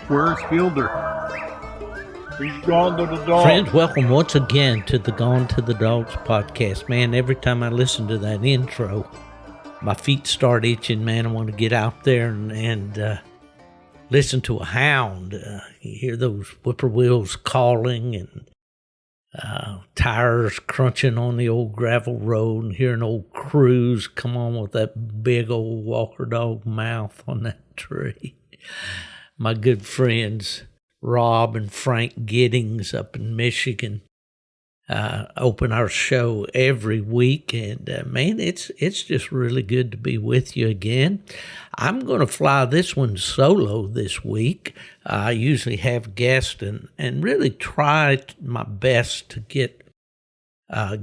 Where's Fielder? He's gone to the dog. Friends, welcome once again to the Gone to the Dogs podcast. Man, every time I listen to that intro, my feet start itching, man. I want to get out there and listen to a hound. You hear those whippoorwills calling and tires crunching on the old gravel road, and hear an old cruise come on with that big old walker dog mouth on that tree. My good friends Rob and Frank Giddings up in Michigan open our show every week, and man, it's just really good to be with you again. I'm going to fly this one solo this week. I usually have guests and really try my best to get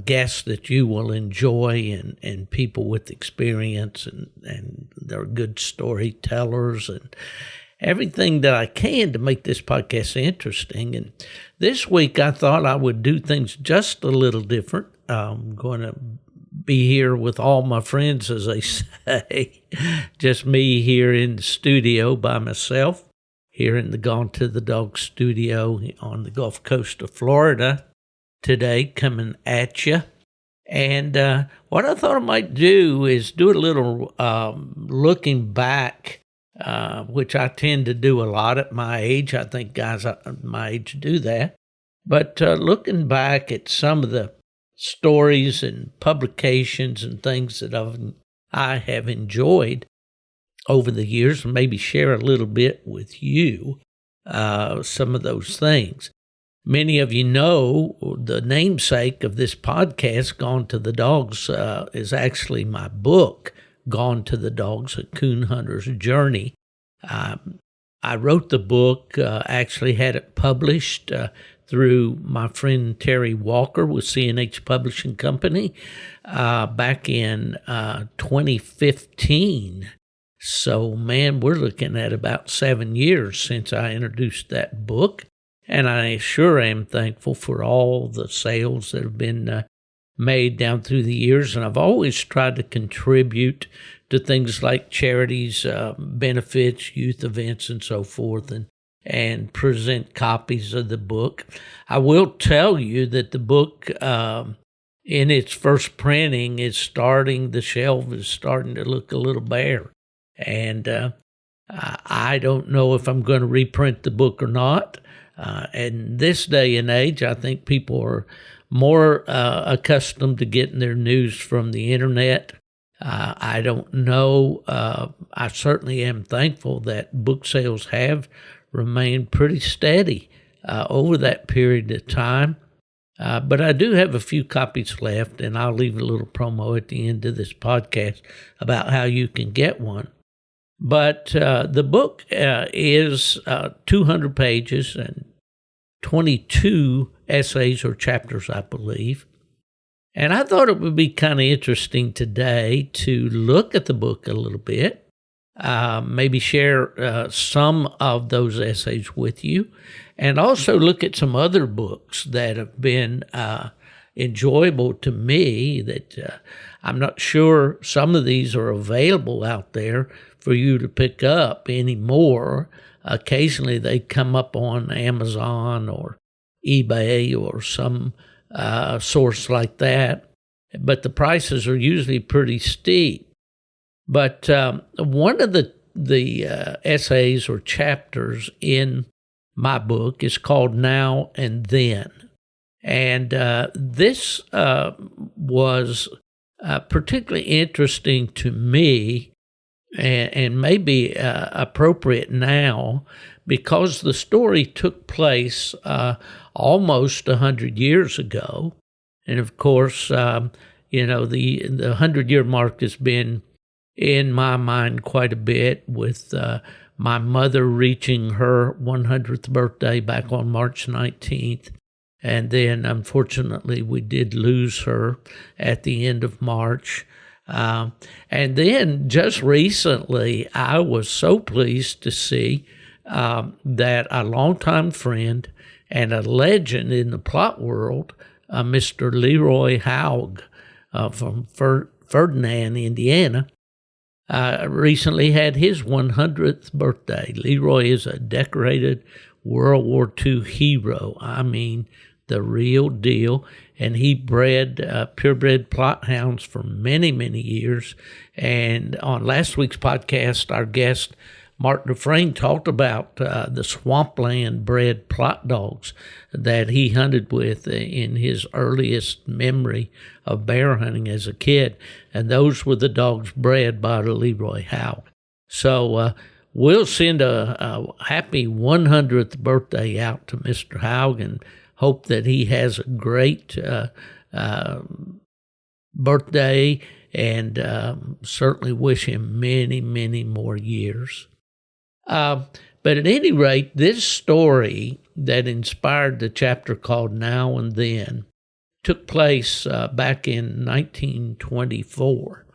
guests that you will enjoy and people with experience and they're good storytellers and everything that I can to make this podcast interesting. And this week I thought I would do things just a little different. I'm going to be here with all my friends, as they say. Just me here in the studio by myself, here in the Gone to the Dog studio on the Gulf Coast of Florida today, coming at you. And what I thought I might do is do a little looking back, which I tend to do a lot at my age. I think guys my age do that. But looking back at some of the stories and publications and things that I have enjoyed over the years, and maybe share a little bit with you some of those things. Many of you know the namesake of this podcast, Gone to the Dogs, is actually my book, Gone to the Dogs, A Coon Hunter's Journey. I wrote the book, actually had it published through my friend Terry Walker with C&H Publishing Company back in 2015. So, man, we're looking at about 7 years since I introduced that book, and I sure am thankful for all the sales that have been made down through the years, and I've always tried to contribute to things like charities, benefits, youth events, and so forth, and present copies of the book. I will tell you that the book, in its first printing, the shelf is starting to look a little bare, and I don't know if I'm going to reprint the book or not. And this day and age, I think people are more accustomed to getting their news from the internet. I don't know. I certainly am thankful that book sales have remained pretty steady over that period of time. But I do have a few copies left, and I'll leave a little promo at the end of this podcast about how you can get one. But the book is 200 pages and 22 essays or chapters, I believe. And I thought it would be kind of interesting today to look at the book a little bit, maybe share some of those essays with you, and also look at some other books that have been enjoyable to me that I'm not sure some of these are available out there for you to pick up anymore. Occasionally they come up on Amazon or eBay or some source like that, but the prices are usually pretty steep. But one of the essays or chapters in my book is called Now and Then, and this was particularly interesting to me and maybe appropriate now because the story took place almost 100 years ago. And of course, the 100-year mark has been in my mind quite a bit with my mother reaching her 100th birthday back on March 19th. And then, unfortunately, we did lose her at the end of March. And then just recently, I was so pleased to see that a longtime friend and a legend in the plot world, Mr. Leroy Haug from Ferdinand, Indiana, recently had his 100th birthday. Leroy is a decorated World War II hero. I mean, the real deal. And he bred purebred plot hounds for many, many years. And on last week's podcast, our guest, Mark Dufresne, talked about the swampland bred plot dogs that he hunted with in his earliest memory of bear hunting as a kid. And those were the dogs bred by Leroy Howe. So we'll send a happy 100th birthday out to Mr. Howe and hope that he has a great birthday, and certainly wish him many, many more years. But at any rate, this story that inspired the chapter called Now and Then took place back in 1924.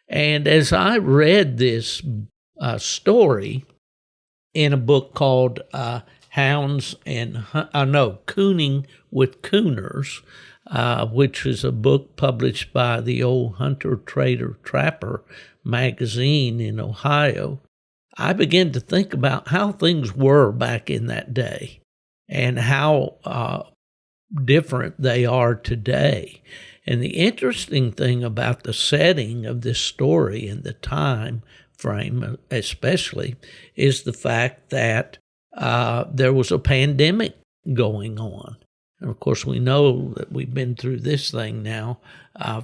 And as I read this story in a book called Cooning with Cooners, which is a book published by the old Hunter, Trader, Trapper magazine in Ohio, I began to think about how things were back in that day and how different they are today. And the interesting thing about the setting of this story and the time frame especially is the fact that there was a pandemic going on. And of course, we know that we've been through this thing now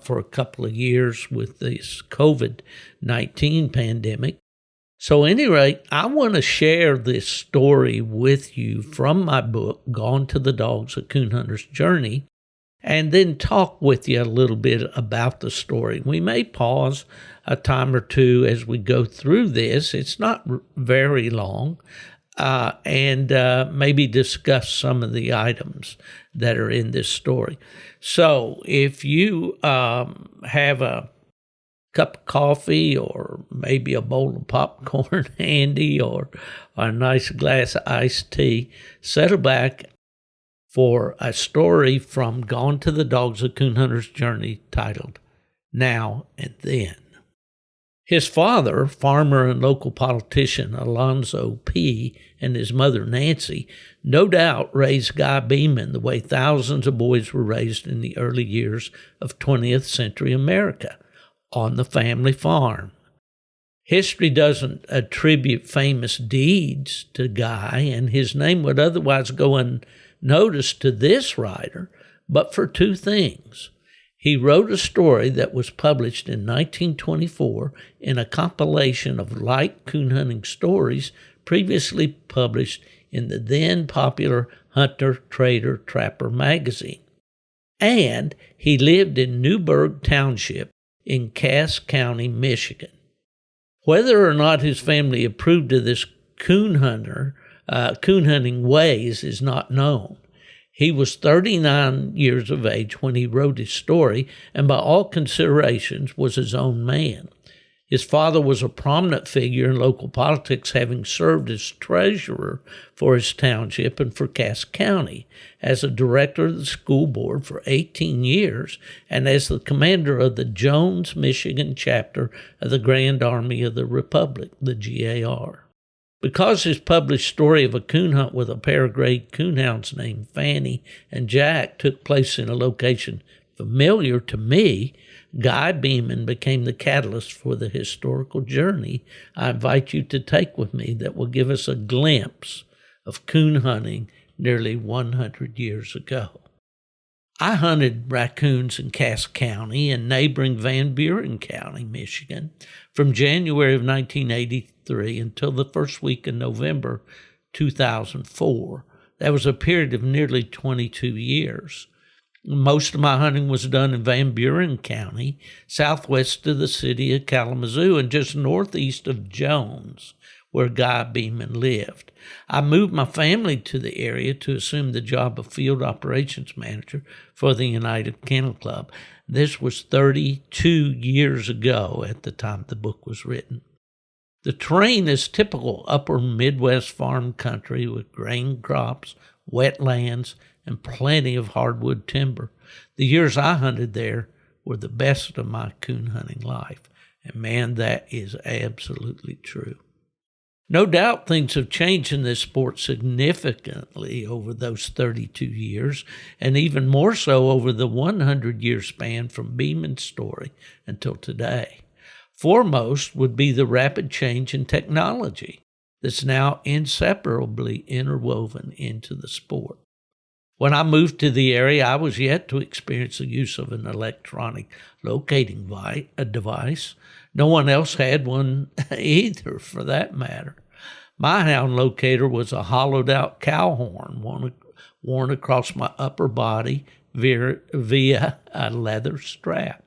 for a couple of years with this COVID-19 pandemic. So at any rate, I want to share this story with you from my book, Gone to the Dogs, A Coon Hunter's Journey, and then talk with you a little bit about the story. We may pause a time or two as we go through this. It's not very long. And maybe discuss some of the items that are in this story. So if you have a cup of coffee or maybe a bowl of popcorn handy or a nice glass of iced tea, settle back for a story from Gone to the Dogs, A Coon Hunter's Journey, titled Now and Then. His father, farmer and local politician Alonzo P., and his mother Nancy, no doubt raised Guy Beeman the way thousands of boys were raised in the early years of 20th century America, on the family farm. History doesn't attribute famous deeds to Guy, and his name would otherwise go unnoticed to this writer, but for two things. He wrote a story that was published in 1924 in a compilation of light coon hunting stories previously published in the then popular Hunter, Trader, Trapper magazine. And he lived in Newburgh Township in Cass County, Michigan. Whether or not his family approved of this coon hunting ways is not known. He was 39 years of age when he wrote his story, and by all considerations was his own man. His father was a prominent figure in local politics, having served as treasurer for his township and for Cass County, as a director of the school board for 18 years, and as the commander of the Jones, Michigan chapter of the Grand Army of the Republic, the GAR. Because his published story of a coon hunt with a pair of great coonhounds named Fanny and Jack took place in a location familiar to me, Guy Beeman became the catalyst for the historical journey I invite you to take with me that will give us a glimpse of coon hunting nearly 100 years ago. I hunted raccoons in Cass County and neighboring Van Buren County, Michigan, from January of 1983 until the first week in November 2004. That was a period of nearly 22 years. Most of my hunting was done in Van Buren County, southwest of the city of Kalamazoo and just northeast of Jones, where Guy Beeman lived. I moved my family to the area to assume the job of field operations manager for the United Kennel Club. This was 32 years ago at the time the book was written. The terrain is typical upper Midwest farm country with grain crops, wetlands, and plenty of hardwood timber. The years I hunted there were the best of my coon hunting life. And man, that is absolutely true. No doubt things have changed in this sport significantly over those 32 years, and even more so over the 100-year span from Beeman's story until today. Foremost would be the rapid change in technology that's now inseparably interwoven into the sport. When I moved to the area, I was yet to experience the use of an electronic locating device. No one else had one either, for that matter. My hound locator was a hollowed-out cow horn worn across my upper body via a leather strap.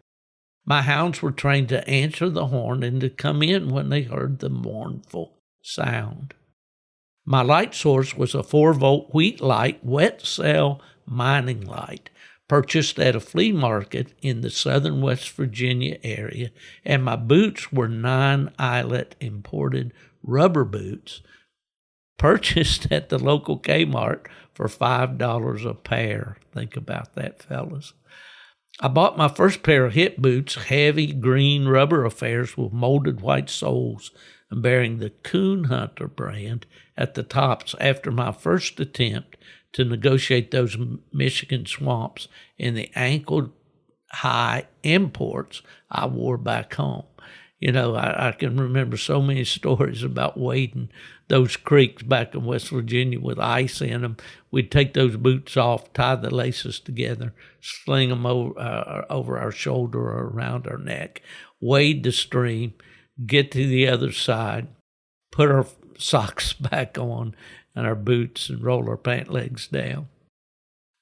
My hounds were trained to answer the horn and to come in when they heard the mournful sound. My light source was a 4-volt wheat light wet cell mining light purchased at a flea market in the southern West Virginia area, and my boots were 9-eyelet imported rubber boots purchased at the local Kmart for $5 a pair. Think about that, fellas. I bought my first pair of hip boots, heavy green rubber affairs with molded white soles and bearing the Coon Hunter brand at the tops after my first attempt to negotiate those Michigan swamps in the ankle-high imports I wore back home. You know, I can remember so many stories about wading those creeks back in West Virginia with ice in them. We'd take those boots off, tie the laces together, sling them over our shoulder or around our neck, wade the stream, get to the other side, put our socks back on and our boots and roll our pant legs down.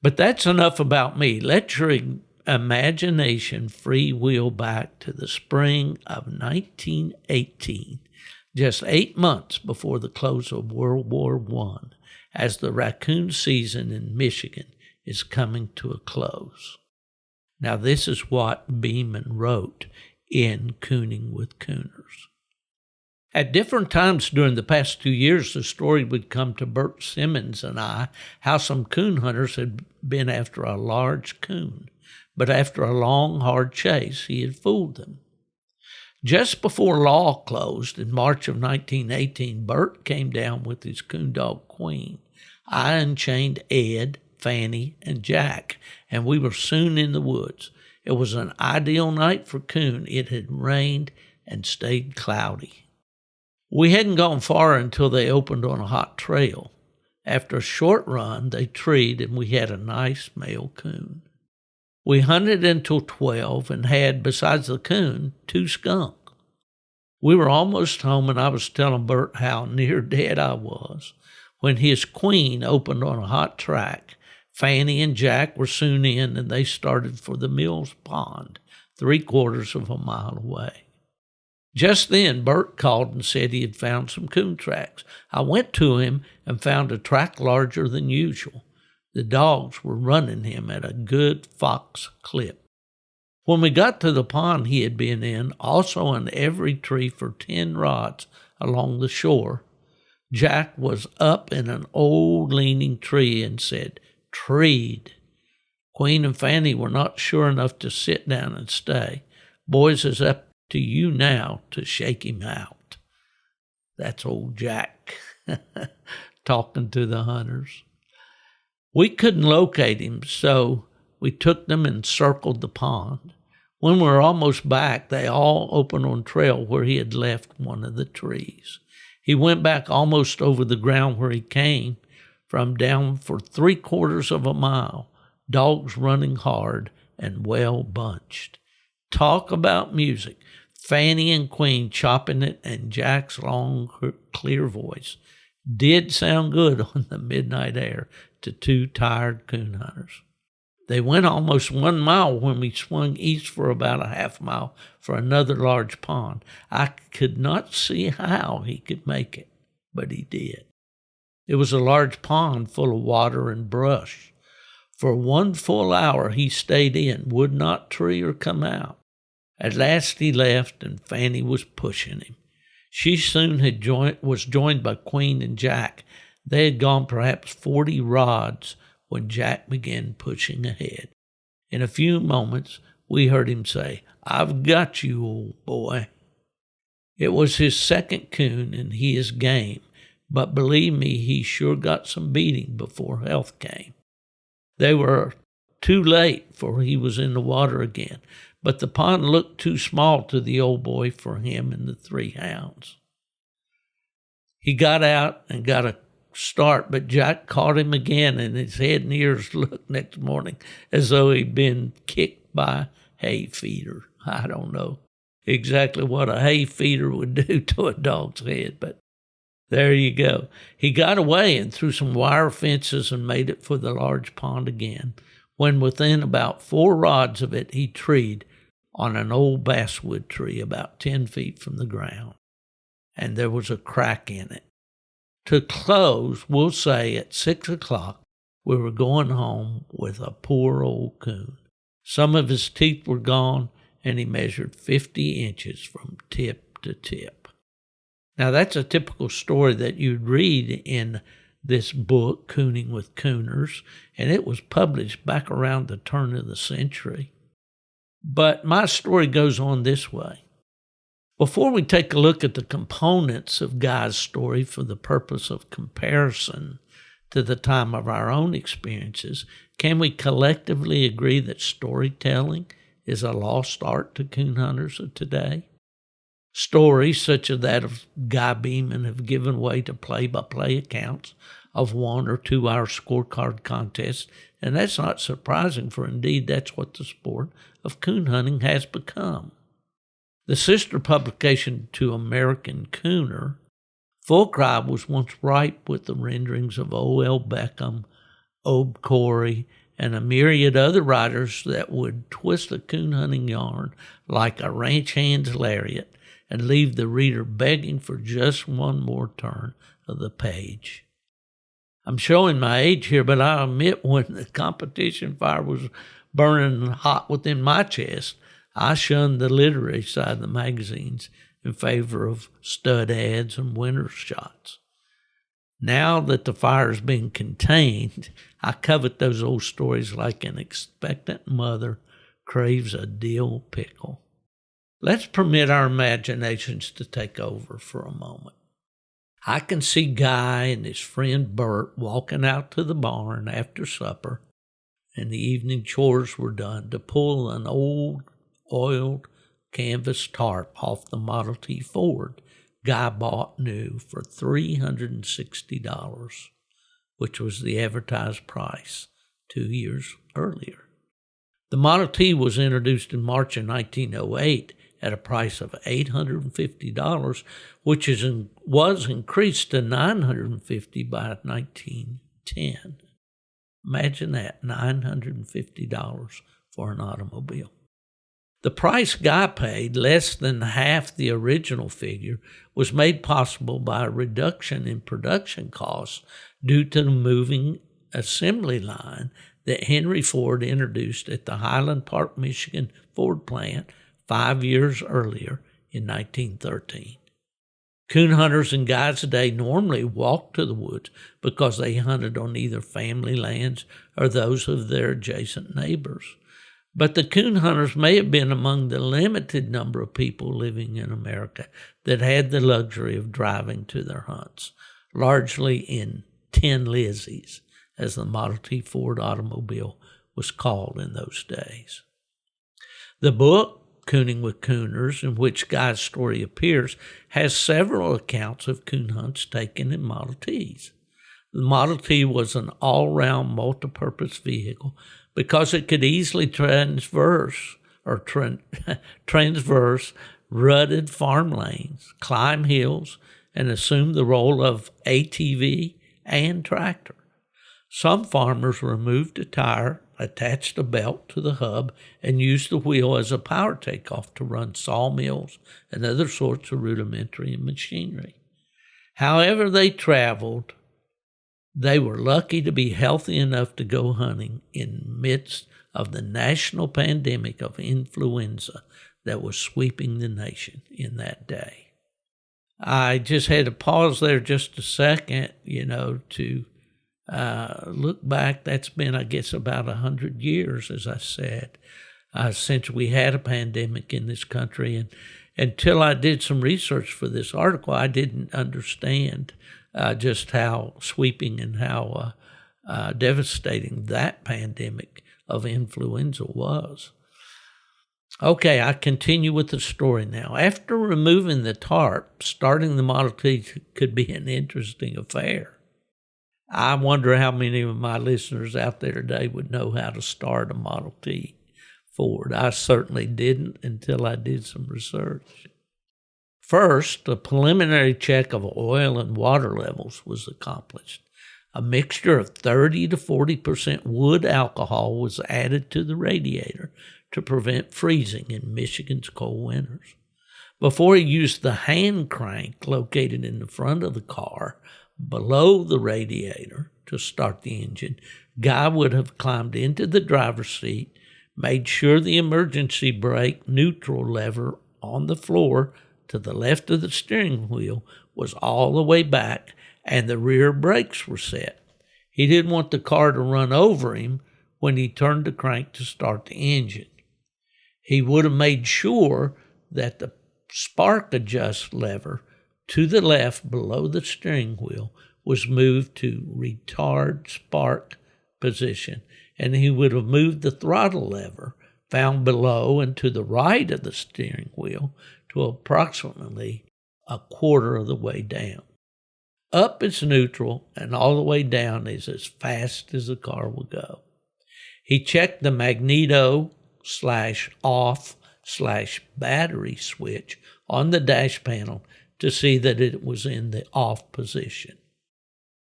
But that's enough about me. Let your imagination freewheel back to the spring of 1918, just 8 months before the close of World War I, as the raccoon season in Michigan is coming to a close. Now, this is what Beeman wrote in Cooning with Cooners. At different times during the past 2 years, the story would come to Bert Simmons and I how some coon hunters had been after a large coon, but after a long, hard chase, he had fooled them. Just before law closed in March of 1918, Bert came down with his coon dog Queen. I unchained Ed, Fanny, and Jack, and we were soon in the woods. It was an ideal night for coon. It had rained and stayed cloudy. We hadn't gone far until they opened on a hot trail. After a short run, they treed, and we had a nice male coon. We hunted until 12 and had, besides the coon, 2 skunk. We were almost home, and I was telling Bert how near dead I was when his Queen opened on a hot track. Fanny and Jack were soon in, and they started for the Mills Pond, 3/4 of a mile away. Just then, Bert called and said he had found some coon tracks. I went to him and found a track larger than usual. The dogs were running him at a good fox clip. When we got to the pond he had been in, also on every tree for 10 rods along the shore, Jack was up in an old leaning tree and said, "Treed." Queen and Fanny were not sure enough to sit down and stay. "Boys, it's up to you now to shake him out." That's old Jack talking to the hunters. We couldn't locate him, so we took them and circled the pond. When we were almost back, they all opened on trail where he had left one of the trees. He went back almost over the ground where he came from, down for 3/4 of a mile, dogs running hard and well bunched. Talk about music. Fanny and Queen chopping it, and Jack's long, clear voice did sound good on the midnight air to 2 tired coon hunters. They went almost 1 mile when we swung east for about a half mile for another large pond. I could not see how he could make it, but he did. It was a large pond full of water and brush. For 1 full hour he stayed in, would not tree or come out. At last he left, and Fanny was pushing him. She soon was joined by Queen and Jack. They had gone perhaps 40 rods when Jack began pushing ahead. In a few moments, we heard him say, "I've got you, old boy." It was his second coon, and he is game. But believe me, he sure got some beating before health came. They were too late, for he was in the water again. But the pond looked too small to the old boy for him and the 3 hounds. He got out and got a start, but Jack caught him again, and his head and ears looked next morning as though he'd been kicked by a hay feeder. I don't know exactly what a hay feeder would do to a dog's head, but there you go. He got away and through some wire fences and made it for the large pond again. When within about 4 rods of it, he treed on an old basswood tree about 10 feet from the ground, and there was a crack in it. To close, we'll say at 6 o'clock, we were going home with a poor old coon. Some of his teeth were gone, and he measured 50 inches from tip to tip. Now, that's a typical story that you'd read in this book, Cooning with Cooners, and it was published back around the turn of the century. But my story goes on this way. Before we take a look at the components of Guy's story for the purpose of comparison to the time of our own experiences, can we collectively agree that storytelling is a lost art to coon hunters of today? Stories such as that of Guy Beeman have given way to play-by-play accounts of 1 or 2 hour scorecard contests, and that's not surprising, for indeed that's what the sport of coon hunting has become. The sister publication to American Cooner, Full Cry, was once ripe with the renderings of O.L. Beckham, Ob Corey, and a myriad other writers that would twist a coon hunting yarn like a ranch hand's lariat and leave the reader begging for just one more turn of the page. I'm showing my age here, but I admit when the competition fire was burning hot within my chest, I shunned the literary side of the magazines in favor of stud ads and winter shots. Now that the fire is being contained, I covet those old stories like an expectant mother craves a dill pickle. Let's permit our imaginations to take over for a moment. I can see Guy and his friend Bert walking out to the barn after supper, and the evening chores were done, to pull an old oiled canvas tarp off the Model T Ford Guy bought new for $360, which was the advertised price 2 years earlier. The Model T was introduced in March of 1908 at a price of $850, which was increased to $950 by 1910. Imagine that, $950 for an automobile. The price Guy paid, less than half the original figure, was made possible by a reduction in production costs due to the moving assembly line that Henry Ford introduced at the Highland Park, Michigan Ford plant 5 years earlier in 1913. Coon hunters and guides today normally walk to the woods because they hunted on either family lands or those of their adjacent neighbors. But the coon hunters may have been among the limited number of people living in America that had the luxury of driving to their hunts, largely in Tin Lizzies, as the Model T Ford automobile was called in those days. The book, Cooning with Cooners, in which Guy's story appears, has several accounts of coon hunts taken in Model Ts. The Model T was an all-round multi-purpose vehicle because it could easily transverse rutted farm lanes, climb hills, and assume the role of ATV and tractor. Some farmers removed a tire, attached a belt to the hub, and used the wheel as a power takeoff to run sawmills and other sorts of rudimentary machinery. However they traveled, they were lucky to be healthy enough to go hunting in midst of the national pandemic of influenza that was sweeping the nation in that day. I just had to pause there just a second, to look back. That's been, I guess, about 100 years, as I said, since we had a pandemic in this country. Until I did some research for this article, I didn't understand just how sweeping and how devastating that pandemic of influenza was. Okay, I continue with the story now. After removing the tarp, starting the Model T could be an interesting affair. I wonder how many of my listeners out there today would know how to start a Model T Ford. I certainly didn't until I did some research. First, a preliminary check of oil and water levels was accomplished. A mixture of 30 to 40% wood alcohol was added to the radiator to prevent freezing in Michigan's cold winters. Before he used the hand crank located in the front of the car below the radiator to start the engine, Guy would have climbed into the driver's seat, made sure the emergency brake neutral lever on the floor to the left of the steering wheel was all the way back and the rear brakes were set. He didn't want the car to run over him when he turned the crank to start the engine. He would have made sure that the spark adjust lever to the left below the steering wheel was moved to retard spark position, and he would have moved the throttle lever found below and to the right of the steering wheel to approximately a quarter of the way down. Up is neutral, and all the way down is as fast as the car will go. He checked the magneto/off/battery switch on the dash panel to see that it was in the off position.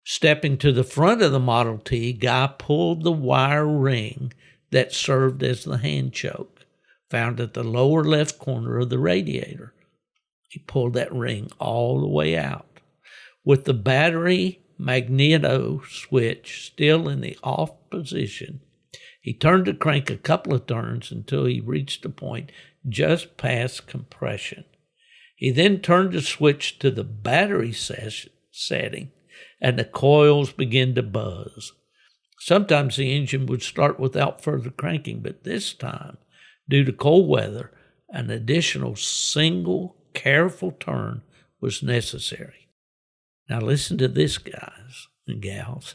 Stepping to the front of the Model T, Guy pulled the wire ring that served as the hand choke, found at the lower left corner of the radiator. He pulled that ring all the way out. With the battery magneto switch still in the off position, he turned the crank a couple of turns until he reached a point just past compression. He then turned the switch to the battery setting, and the coils began to buzz. Sometimes the engine would start without further cranking, but this time, due to cold weather, an additional single careful turn was necessary. Now listen to this, guys and gals.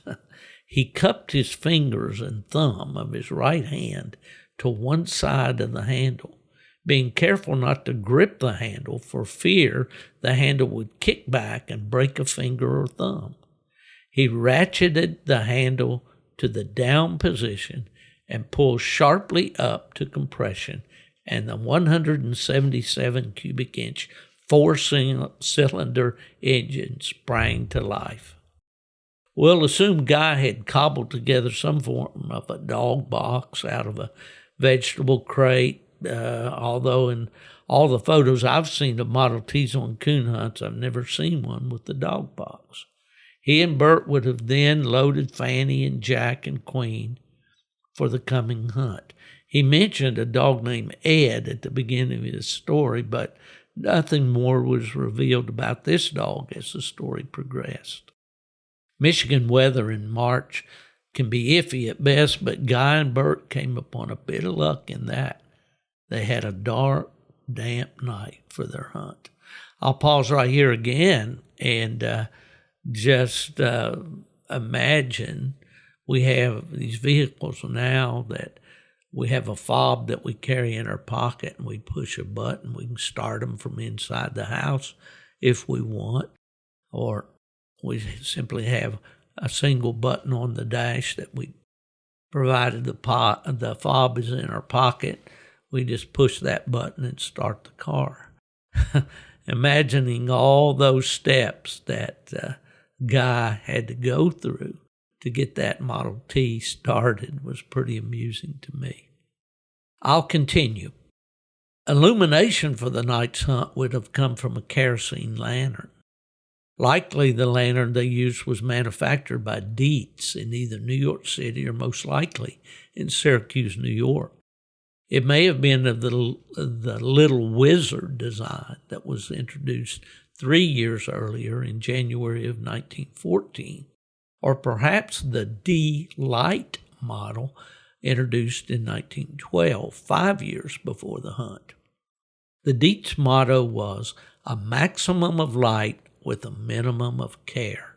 He cupped his fingers and thumb of his right hand to one side of the handle, being careful not to grip the handle for fear the handle would kick back and break a finger or thumb. He ratcheted the handle to the down position and pulled sharply up to compression, and the 177 cubic inch four-cylinder engine sprang to life. We'll assume Guy had cobbled together some form of a dog box out of a vegetable crate, although in all the photos I've seen of Model Ts on coon hunts, I've never seen one with the dog box. He and Bert would have then loaded Fanny and Jack and Queen for the coming hunt. He mentioned a dog named Ed at the beginning of his story, but nothing more was revealed about this dog as the story progressed. Michigan weather in March can be iffy at best, but Guy and Bert came upon a bit of luck in that they had a dark, damp night for their hunt. I'll pause right here again and just imagine we have these vehicles now that we have a fob that we carry in our pocket, and we push a button. We can start them from inside the house if we want, or we simply have a single button on the dash that we provided the fob is in our pocket. We just push that button and start the car. Imagining all those steps that Guy had to go through to get that Model T started was pretty amusing to me. I'll continue. Illumination for the night's hunt would have come from a kerosene lantern. Likely the lantern they used was manufactured by Dietz in either New York City or most likely in Syracuse, New York. It may have been of the Little Wizard design that was introduced 3 years earlier in January of 1914, or perhaps the D-Light model introduced in 1912, 5 years before the hunt. The Dietz motto was a maximum of light with a minimum of care.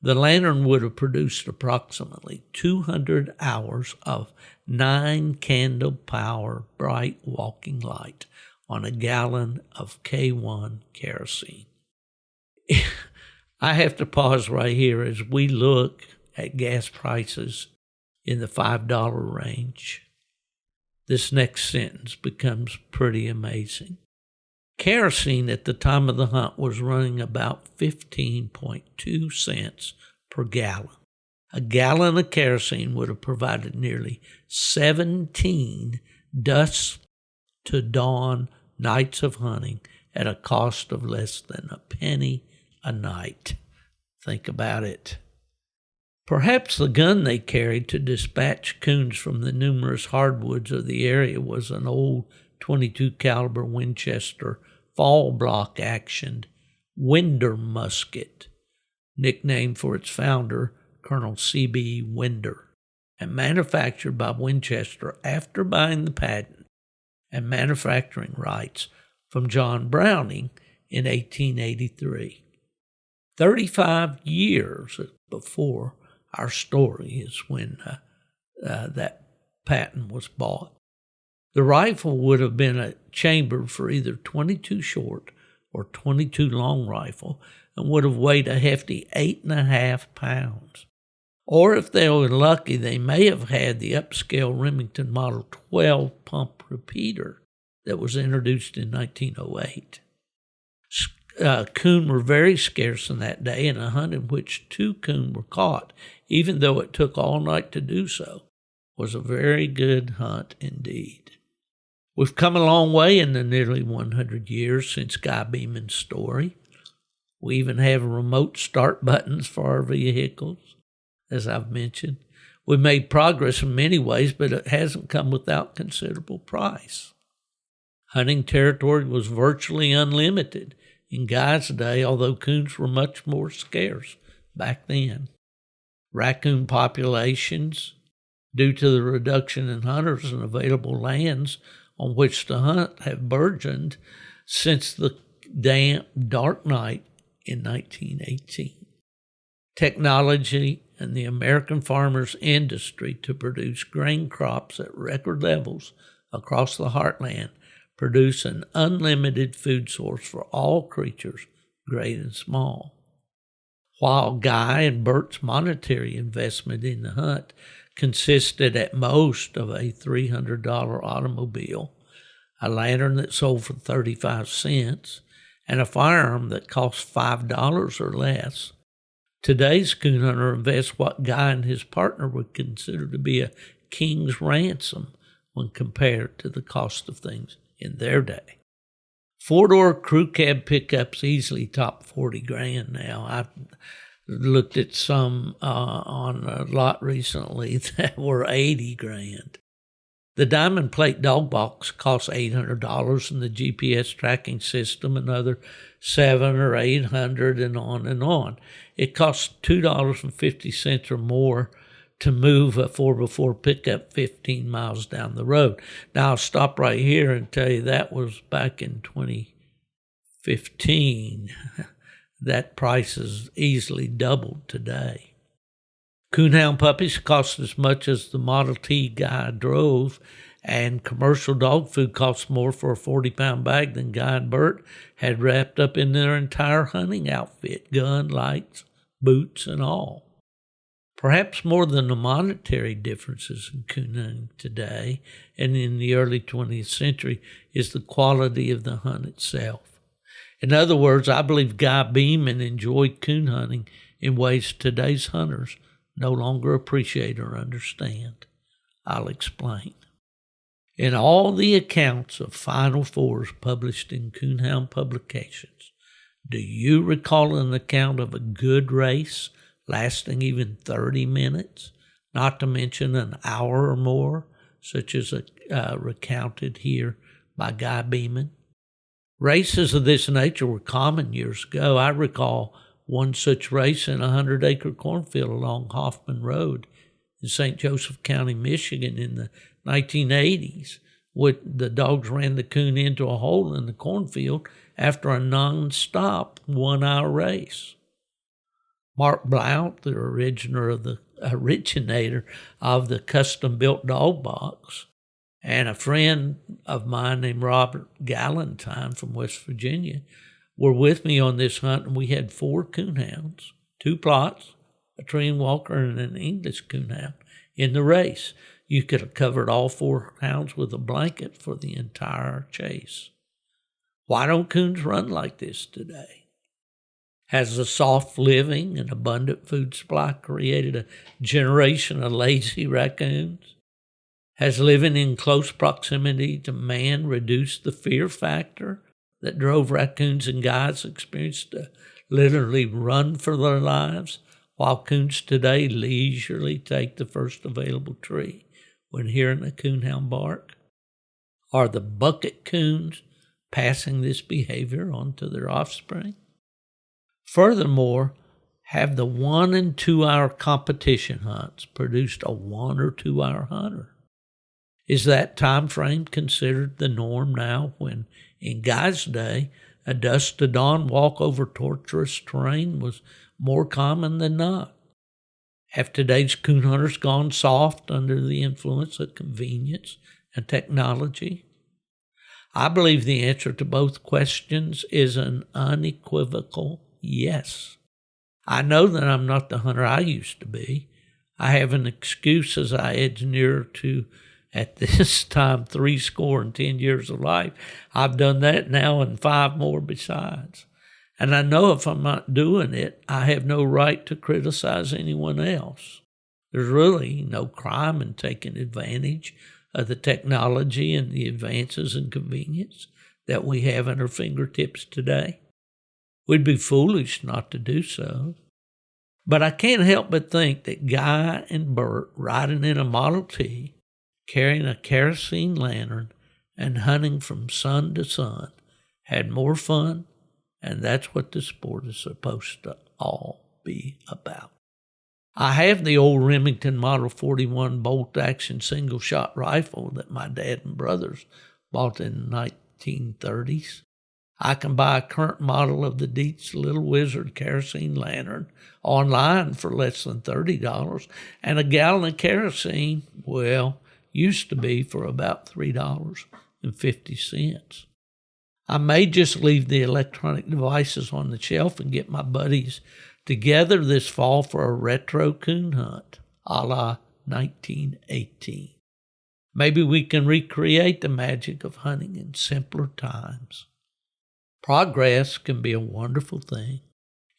The lantern would have produced approximately 200 hours of 9-candle power bright walking light on a gallon of K1 kerosene. I have to pause right here as we look at gas prices in the $5 range. This next sentence becomes pretty amazing. Kerosene at the time of the hunt was running about 15.2 cents per gallon. A gallon of kerosene would have provided nearly 17 dusk to dawn nights of hunting at a cost of less than a penny a night. Think about it. Perhaps the gun they carried to dispatch coons from the numerous hardwoods of the area was an old 22 caliber Winchester fall block actioned Winder musket, nicknamed for its founder, Colonel C.B. Winder, and manufactured by Winchester after buying the patent and manufacturing rights from John Browning in 1883. 35 years before our story is when that patent was bought. The rifle would have been chambered for either 22 short or 22 long rifle and would have weighed a hefty 8.5 pounds. Or if they were lucky, they may have had the upscale Remington Model 12 pump repeater that was introduced in 1908. Coon were very scarce in that day, and a hunt in which 2 coon were caught, even though it took all night to do so, was a very good hunt indeed. We've come a long way in the nearly 100 years since Guy Beeman's story. We even have remote start buttons for our vehicles, as I've mentioned. We've made progress in many ways, but it hasn't come without considerable price. Hunting territory was virtually unlimited in Guy's day, although coons were much more scarce back then. Raccoon populations, due to the reduction in hunters and available lands on which to hunt, have burgeoned since the damp, dark night in 1918. Technology and the American farmer's industry to produce grain crops at record levels across the heartland produce an unlimited food source for all creatures, great and small. While Guy and Bert's monetary investment in the hunt consisted at most of a $300 automobile, a lantern that sold for 35 cents, and a firearm that cost $5 or less, today's coon hunter invests what Guy and his partner would consider to be a king's ransom when compared to the cost of things in their day. 4-door crew cab pickups easily top $40,000 now. I looked at some on a lot recently that were $80,000. The diamond plate dog box costs $800, and the GPS tracking system another $700 or $800, and on and on. It costs $2.50 or more to move a 4x4 pickup 15 miles down the road. Now, I'll stop right here and tell you that was back in 2015. That price has easily doubled today. Coonhound puppies cost as much as the Model T Guy drove, and commercial dog food costs more for a 40-pound bag than Guy and Bert had wrapped up in their entire hunting outfit, gun, lights, boots, and all. Perhaps more than the monetary differences in coon hunting today and in the early 20th century is the quality of the hunt itself. In other words, I believe Guy Beeman enjoyed coon hunting in ways today's hunters no longer appreciate or understand. I'll explain. In all the accounts of Final Fours published in coonhound publications, do you recall an account of a good race lasting even 30 minutes, not to mention an hour or more, such as recounted here by Guy Beeman? Races of this nature were common years ago. I recall one such race in a 100-acre cornfield along Hoffman Road in St. Joseph County, Michigan in the 1980s, The dogs ran the coon into a hole in the cornfield after a non-stop 1-hour race. Mark Blount, the originator of the custom-built dog box, and a friend of mine named Robert Galentine from West Virginia were with me on this hunt, and we had 4 coonhounds, 2 plots, a trained walker, and an English coonhound in the race. You could have covered all 4 hounds with a blanket for the entire chase. Why don't coons run like this today? Has the soft living and abundant food supply created a generation of lazy raccoons? Has living in close proximity to man reduced the fear factor that drove raccoons and guides' experience to literally run for their lives, while coons today leisurely take the first available tree when hearing a coonhound bark? Are the bucket coons passing this behavior on to their offspring? Furthermore, have the 1 and 2 hour competition hunts produced a 1 or 2 hour hunter? Is that time frame considered the norm now, when in Guy's day, a dusk to dawn walk over tortuous terrain was more common than not? Have today's coon hunters gone soft under the influence of convenience and technology? I believe the answer to both questions is an unequivocal yes. I know that I'm not the hunter I used to be. I have an excuse as I edge nearer to, at this time, 70 years of life. I've done that now and 5 more besides. And I know if I'm not doing it, I have no right to criticize anyone else. There's really no crime in taking advantage of the technology and the advances in convenience that we have at our fingertips today. We'd be foolish not to do so. But I can't help but think that Guy and Bert riding in a Model T, carrying a kerosene lantern, and hunting from sun to sun had more fun, and that's what the sport is supposed to all be about. I have the old Remington Model 41 bolt-action single-shot rifle that my dad and brothers bought in the 1930s. I can buy a current model of the Dietz Little Wizard kerosene lantern online for less than $30, and a gallon of kerosene, used to be for about $3.50. I may just leave the electronic devices on the shelf and get my buddies together this fall for a retro coon hunt, a la 1918. Maybe we can recreate the magic of hunting in simpler times. Progress can be a wonderful thing.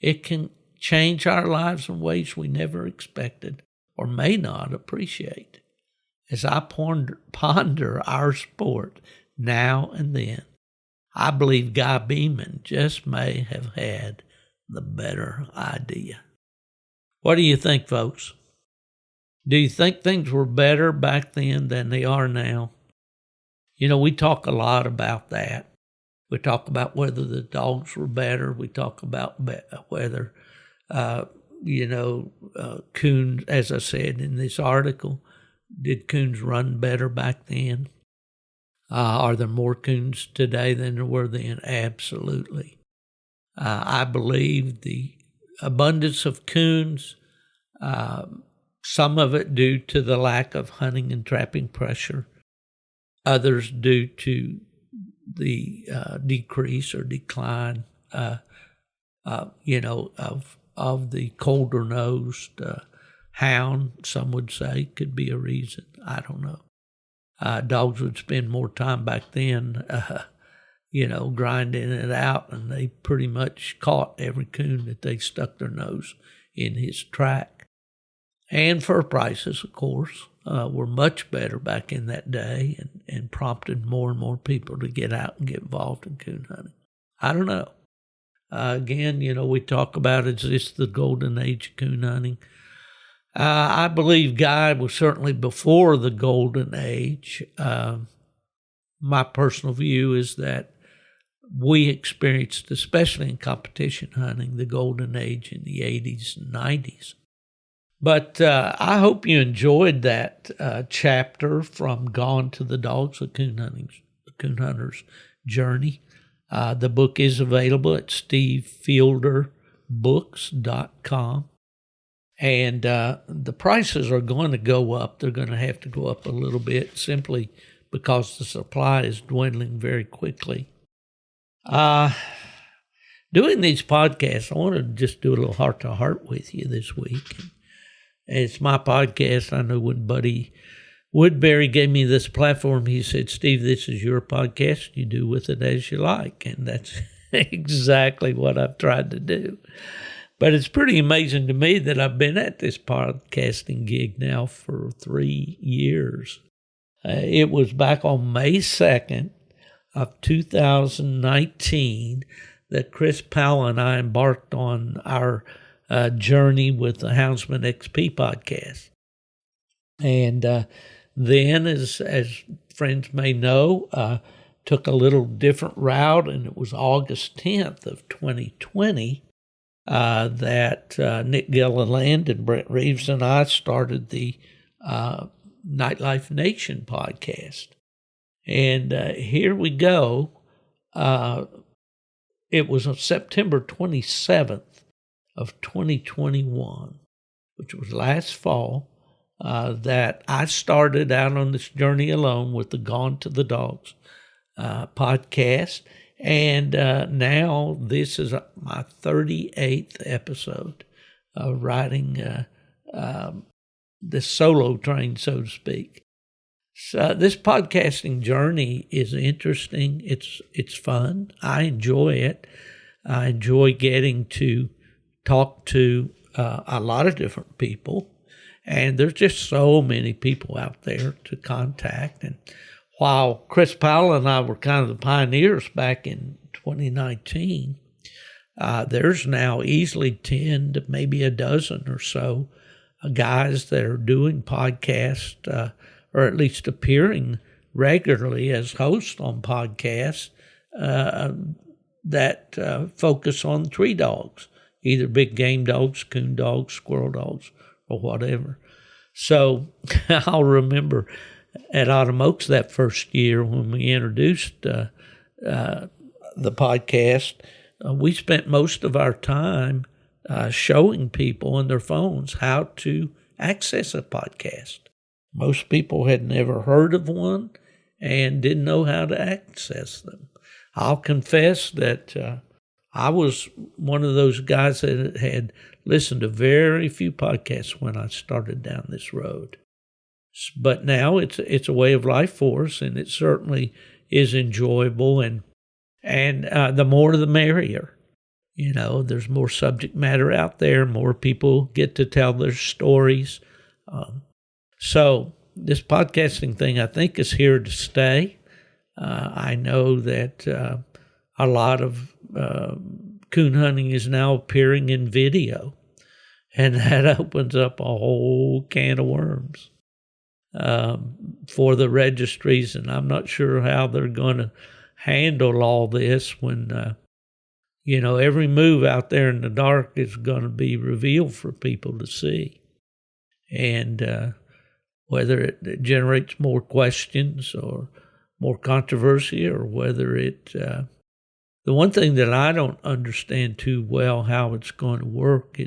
It can change our lives in ways we never expected or may not appreciate. As I ponder our sport now and then, I believe Guy Beeman just may have had the better idea. What do you think, folks? Do you think things were better back then than they are now? You know, we talk a lot about that. We talk about whether the dogs were better. We talk about whether, coons, as I said in this article, did coons run better back then? Are there more coons today than there were then? Absolutely. I believe the abundance of coons, some of it due to the lack of hunting and trapping pressure, others due to the decrease or decline, of the colder-nosed hound, some would say, could be a reason. I don't know. Dogs would spend more time back then, grinding it out, and they pretty much caught every coon that they stuck their nose in his track. And fur prices, of course, were much better back in that day and prompted more and more people to get out and get involved in coon hunting. I don't know. Again, we talk about, is this the golden age of coon hunting? I believe Guy was certainly before the golden age. My personal view is that we experienced, especially in competition hunting, the golden age in the 80s and 90s. But I hope you enjoyed that chapter from Gone to the Dogs, the Coon Hunter's Journey. The book is available at stevefielderbooks.com. And the prices are going to go up. They're going to have to go up a little bit simply because the supply is dwindling very quickly. Doing these podcasts, I want to just do a little heart-to-heart with you this week. It's my podcast. I know when Buddy Woodbury gave me this platform, he said, Steve, this is your podcast. You do with it as you like. And that's exactly what I've tried to do. But it's pretty amazing to me that I've been at this podcasting gig now for 3 years. It was back on May 2nd of 2019 that Chris Powell and I embarked on our journey with the Houndsman XP podcast. And then, as friends may know, took a little different route, and it was August 10th of 2020 that Nick Gilliland and Brent Reeves and I started the Nightlife Nation podcast. And here we go. It was on September 27th of 2021, which was last fall, that I started out on this journey alone with the Gone to the Dogs podcast. And now this is my 38th episode of riding this solo train, so to speak. So this podcasting journey is interesting. It's fun. I enjoy it. I enjoy getting to talk to a lot of different people. And there's just so many people out there to contact. And while Chris Powell and I were kind of the pioneers back in 2019, there's now easily 10 to maybe a dozen or so guys that are doing podcasts, or at least appearing regularly as hosts on podcasts that focus on 3 dogs, either big game dogs, coon dogs, squirrel dogs, or whatever. So I'll remember at Autumn Oaks that first year when we introduced the podcast, we spent most of our time showing people on their phones how to access a podcast. Most people had never heard of one and didn't know how to access them. I'll confess that I was one of those guys that had listened to very few podcasts when I started down this road. But now it's a way of life for us, and it certainly is enjoyable, and the more the merrier. You know, there's more subject matter out there, more people get to tell their stories. So this podcasting thing, I think, is here to stay. I know that a lot of coon hunting is now appearing in video, and that opens up a whole can of worms for the registries, and I'm not sure how they're going to handle all this when, every move out there in the dark is going to be revealed for people to see. And whether it generates more questions or more controversy, or whether it... the one thing that I don't understand too well how it's going to work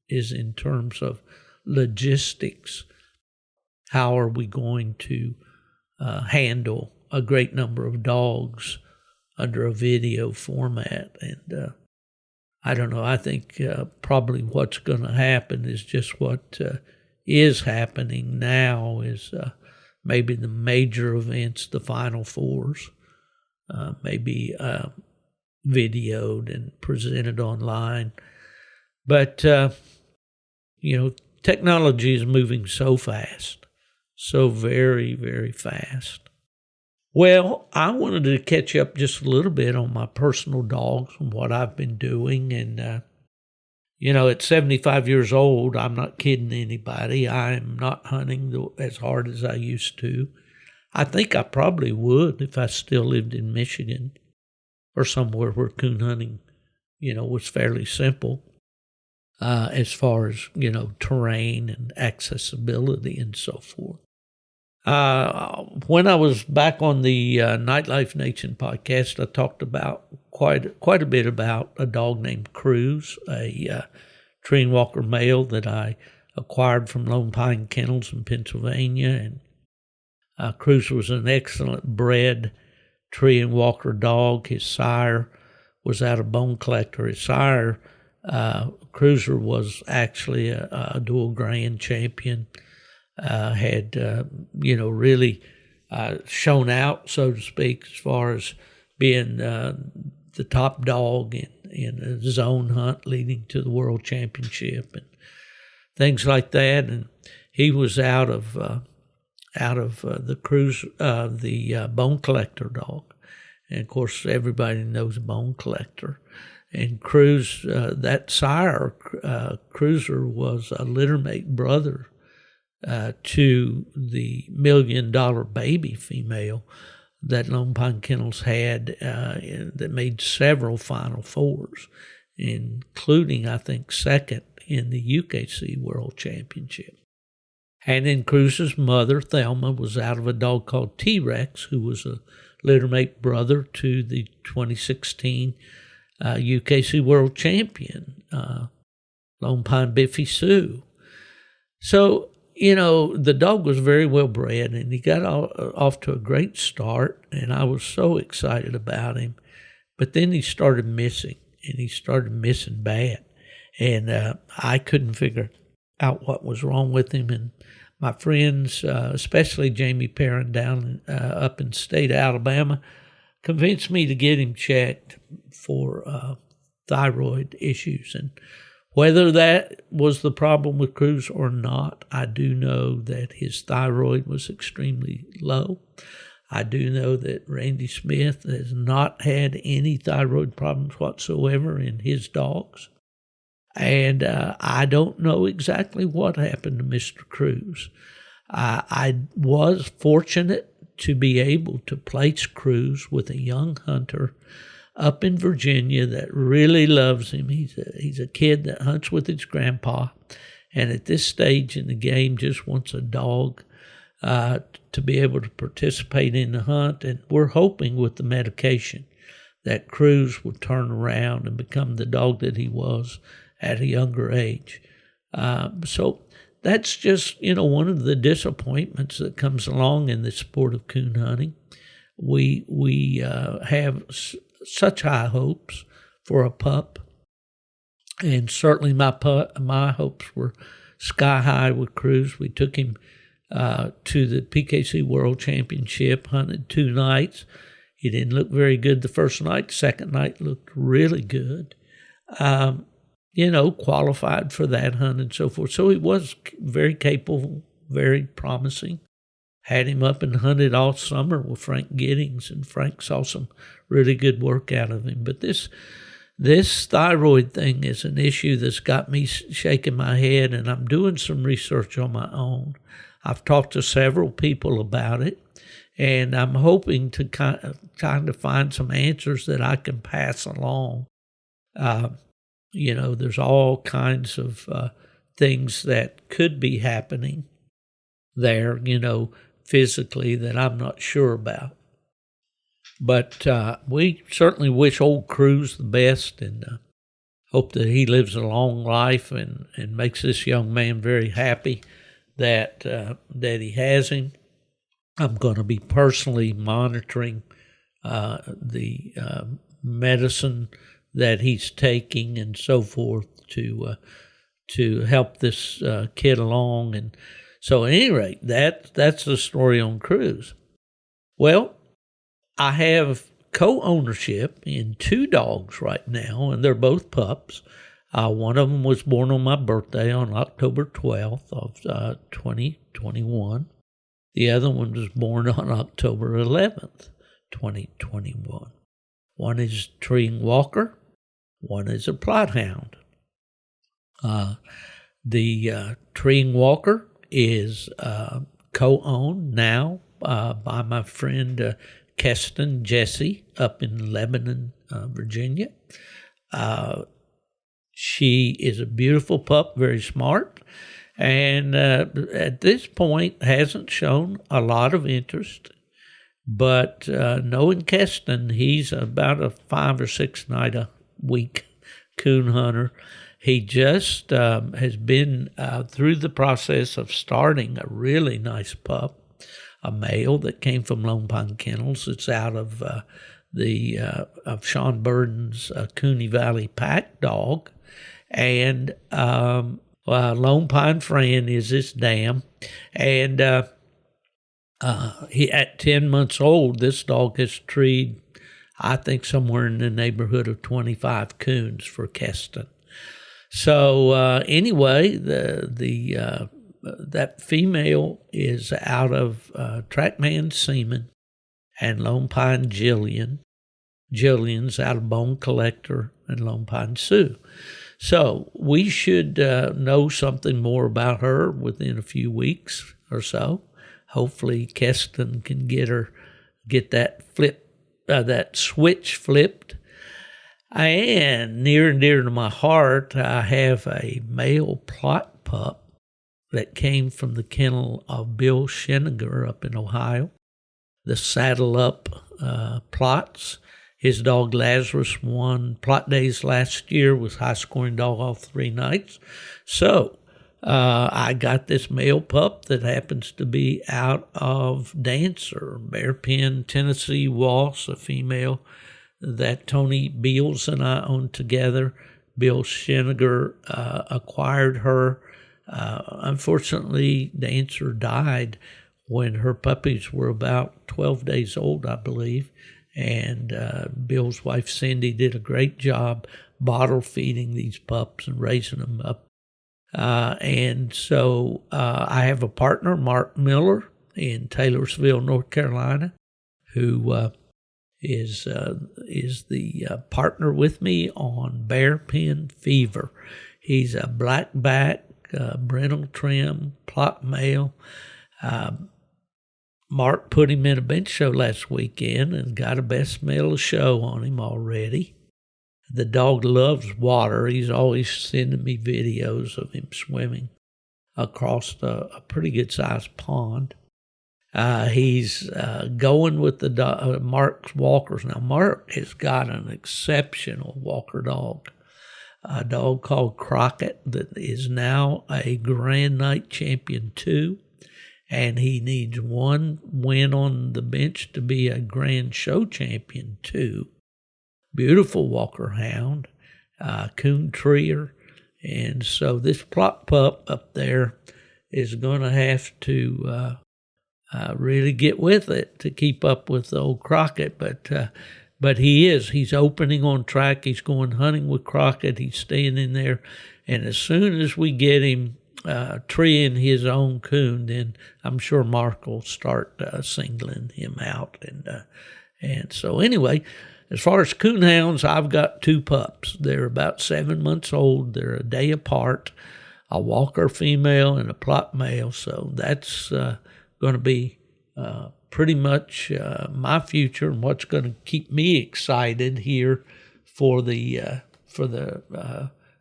is in terms of logistics. How are we going to handle a great number of dogs under a video format? And I don't know. I think probably what's going to happen is just what is happening now is maybe the major events, the Final Fours, maybe videoed and presented online. But, technology is moving so fast, so very, very fast. Well, I wanted to catch you up just a little bit on my personal dogs and what I've been doing. And, at 75 years old, I'm not kidding anybody. I'm not hunting as hard as I used to. I think I probably would if I still lived in Michigan or somewhere where coon hunting, was fairly simple. as far as, terrain and accessibility and so forth. When I was back on the Nightlife Nation podcast, I talked about quite a bit about a dog named Cruz, a Treeing Walker male that I acquired from Lone Pine Kennels in Pennsylvania. And Cruz was an excellent bred Treeing Walker dog. His sire was out of Bone Collector. His sire, Cruiser, was actually a dual grand champion. Had really shown out, so to speak, as far as being the top dog in a zone hunt leading to the world championship and things like that. And he was out of the Bone Collector dog, and of course everybody knows Bone Collector. And Cruz, that sire, Cruiser, was a littermate brother to the $1 million baby female that Lone Pine Kennels had that made several Final Fours, including, I think, second in the UKC World Championship. And then Cruz's mother, Thelma, was out of a dog called T-Rex, who was a littermate brother to the 2016 UKC World Champion, Lone Pine Biffy Sue. So, the dog was very well bred, and he got off to a great start, and I was so excited about him. But then he started missing, and he started missing bad. And I couldn't figure out what was wrong with him. And my friends, especially Jamie Perrin down up in the state of Alabama, convinced me to get him checked for thyroid issues. And whether that was the problem with Cruz or not, I do know that his thyroid was extremely low. I do know that Randy Smith has not had any thyroid problems whatsoever in his dogs. And I don't know exactly what happened to Mr. Cruz. I was fortunate to be able to place Cruz with a young hunter up in Virginia that really loves him. He's a kid that hunts with his grandpa, and at this stage in the game just wants a dog to be able to participate in the hunt. And we're hoping with the medication that Cruz will turn around and become the dog that he was at a younger age. So that's just, one of the disappointments that comes along in the sport of coon hunting. We have such high hopes for a pup, and certainly my hopes were sky high with Cruz. We took him to the PKC World Championship, hunted 2 nights. He didn't look very good the first night. The second night looked really good. Qualified for that hunt and so forth. So he was very capable, very promising. Had him up and hunted all summer with Frank Giddings, and Frank saw some really good work out of him. But this thyroid thing is an issue that's got me shaking my head, and I'm doing some research on my own. I've talked to several people about it, and I'm hoping to kind of find some answers that I can pass along. There's all kinds of things that could be happening there, physically, that I'm not sure about. But we certainly wish old Cruz the best, and hope that he lives a long life and makes this young man very happy that he has him. I'm going to be personally monitoring the medicine that he's taking and so forth to help this kid along. And so at any rate, that's the story on Cruz. Well, I have co-ownership in 2 dogs right now, and they're both pups. One of them was born on my birthday on October 12th of 2021. The other one was born on October 11th, 2021. One is Treeing Walker. One is a plot hound. The Treeing Walker is co-owned now by my friend Keston Jesse up in Lebanon, Virginia. She is a beautiful pup, very smart, and at this point hasn't shown a lot of interest. But knowing Keston, he's about a 5 or 6 night a week coon hunter. He just has been through the process of starting a really nice pup, a male that came from Lone Pine Kennels. It's out of of Sean Burden's Cooney Valley Pack Dog, and Lone Pine Fran is his dam, and he at 10 months old, this dog has treed, I think, somewhere in the neighborhood of 25 coons for Keston. So anyway, that female is out of Trackman Seaman and Lone Pine Jillian. Jillian's out of Bone Collector and Lone Pine Sioux. So we should know something more about her within a few weeks or so. Hopefully Keston can get that switch flipped. And near and dear to my heart, I have a male plot pup that came from the kennel of Bill Schenninger up in Ohio. The Saddle Up plots. His dog Lazarus won plot days last year, was high-scoring dog all 3 nights. So I got this male pup that happens to be out of Dancer, Bear Pen, Tennessee Waltz, a female that Tony Beals and I own together. Bill Schenninger acquired her. Unfortunately, Dancer died when her puppies were about 12 days old, I believe. And Bill's wife, Cindy, did a great job bottle feeding these pups and raising them up. And so I have a partner, Mark Miller, in Taylorsville, North Carolina, who is the partner with me on Bear Pen Fever. He's a blackback, brindle trim, plot male. Mark put him in a bench show last weekend and got a best male of show on him already. The dog loves water. He's always sending me videos of him swimming across a pretty good-sized pond. He's going with the Mark's walkers. Now, Mark has got an exceptional walker dog, a dog called Crockett that is now a Grand Night Champion 2, and he needs 1 win on the bench to be a Grand Show Champion 2. Beautiful walker hound, coon treer, and so this plot pup up there is going to have to really get with it to keep up with old Crockett, but he's opening on track. He's going hunting with Crockett. He's staying in there, and as soon as we get him treeing his own coon, then I'm sure Mark will start singling him out, and so anyway. As far as coon hounds, I've got 2 pups. They're about 7 months old. They're a day apart, a walker female and a plot male. So that's going to be pretty much my future and what's going to keep me excited here for the